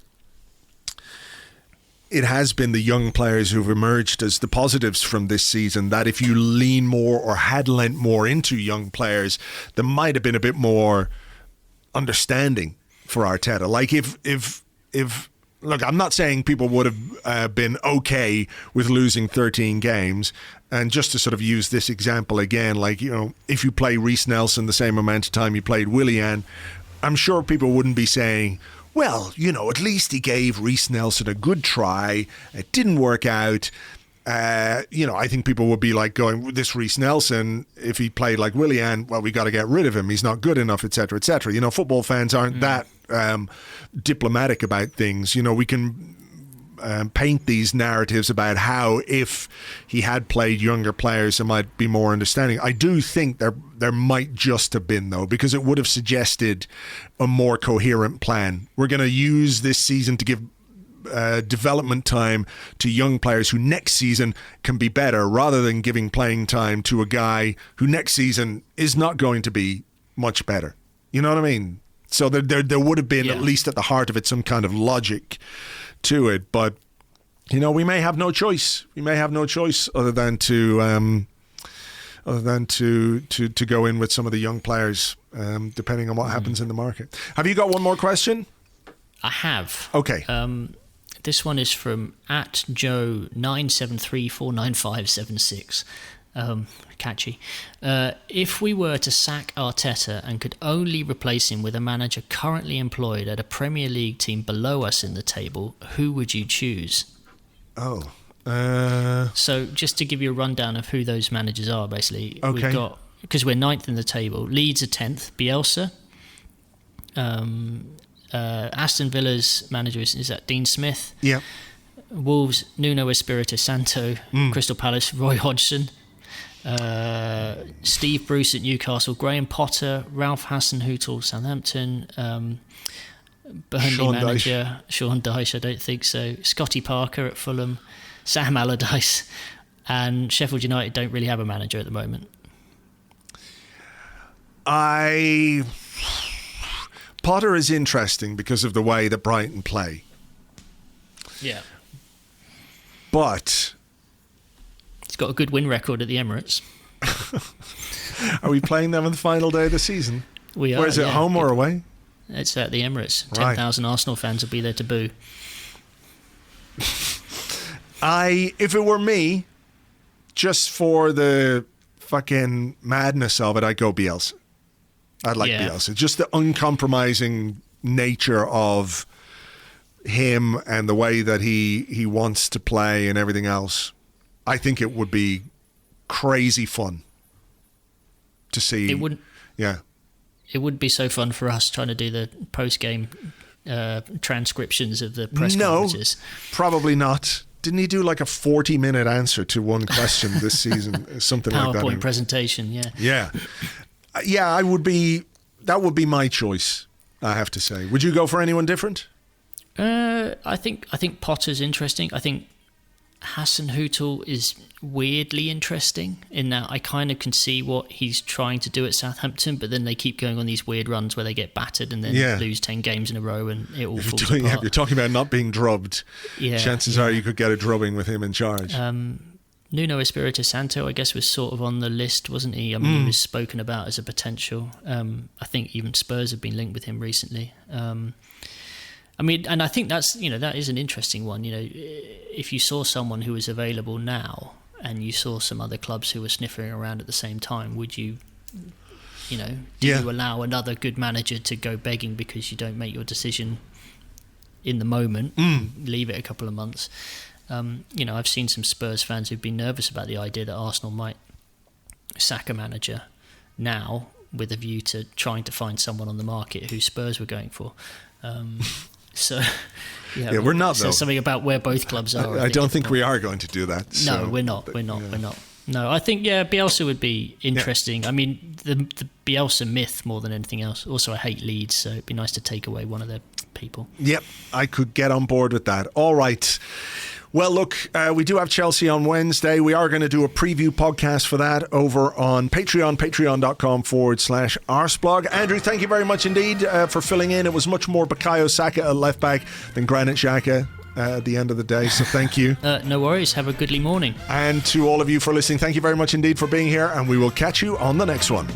it has been the young players who've emerged as the positives from this season, that if you lean more or had lent more into young players, there might have been a bit more understanding for Arteta. Like if look, I'm not saying people would have been okay with losing 13 games. And just to sort of use this example again, like, you know, if you play Reiss Nelson the same amount of time you played Willian, I'm sure people wouldn't be saying, well, you know, at least he gave Reiss Nelson a good try. It didn't work out. You know, I think people would be like going, this Reiss Nelson, if he played like Willian, well, we got to get rid of him. He's not good enough, etc., etc. You know, football fans aren't that diplomatic about things. You know, we can paint these narratives about how if he had played younger players, there might be more understanding. I do think there might just have been, though, because it would have suggested a more coherent plan. We're going to use this season to give development time to young players who next season can be better, rather than giving playing time to a guy who next season is not going to be much better. You know what I mean? So there would have been, at least at the heart of it, some kind of logic to it. But, you know, we may have no choice. We may have no choice other than to go in with some of the young players, depending on what happens in the market. Have you got one more question? I have. Okay. This one is from @Joe97349576. Catchy. If we were to sack Arteta and could only replace him with a manager currently employed at a Premier League team below us in the table, who would you choose? So just to give you a rundown of who those managers are, basically, we've got, because we're 9th in the table, Leeds are 10th, Bielsa. Aston Villa's manager is that Dean Smith. Yeah. Wolves, Nuno Espirito Santo. Crystal Palace, Roy Hodgson. Steve Bruce at Newcastle, Graham Potter, Ralph Hasenhüttl, Southampton, Burnley manager Sean Dyche, I don't think so, Scotty Parker at Fulham, Sam Allardyce, and Sheffield United don't really have a manager at the moment. Potter is interesting because of the way that Brighton play. Yeah. But he's got a good win record at the Emirates. Are we playing them on the final day of the season? We are. Where is it, home or away? It's at the Emirates. Right. 10,000 Arsenal fans will be there to boo. If it were me, just for the fucking madness of it, I'd go Bielsa. I'd like Bielsa. Just the uncompromising nature of him and the way that he wants to play and everything else. I think it would be crazy fun to see. It would. Yeah. It would be so fun for us trying to do the post-game transcriptions of the press conferences. No, probably not. Didn't he do like a 40-minute answer to one question this season? Something like that. PowerPoint presentation, yeah. Yeah. Yeah, that would be my choice, I have to say. Would you go for anyone different? I think Potter's interesting. I think Hasenhüttl is weirdly interesting in that I kind of can see what he's trying to do at Southampton, but then they keep going on these weird runs where they get battered and then lose 10 games in a row and it all falls apart. You're talking about not being drubbed. Yeah, chances are you could get a drubbing with him in charge. Nuno Espirito Santo, I guess, was sort of on the list, wasn't he? I mean, he was spoken about as a potential. I think even Spurs have been linked with him recently. I mean, and I think that is an interesting one. You know, if you saw someone who was available now and you saw some other clubs who were sniffing around at the same time, would you, do you allow another good manager to go begging because you don't make your decision in the moment, leave it a couple of months? I've seen some Spurs fans who've been nervous about the idea that Arsenal might sack a manager now with a view to trying to find someone on the market who Spurs were going for. We're not, though. Something about where both clubs are. I don't think we are going to do that. No, we're not. We're not. No, I think, Bielsa would be interesting. Yeah. I mean, the Bielsa myth more than anything else. Also, I hate Leeds, so it'd be nice to take away one of their people. Yep, I could get on board with that. All right. Well, look, we do have Chelsea on Wednesday. We are going to do a preview podcast for that over on Patreon, patreon.com/Arseblog. Andrew, thank you very much indeed for filling in. It was much more Bukayo Saka at left back than Granit Xhaka. at the end of the day, so thank you. No worries. Have a goodly morning. And to all of you for listening, thank you very much indeed for being here, and we will catch you on the next one.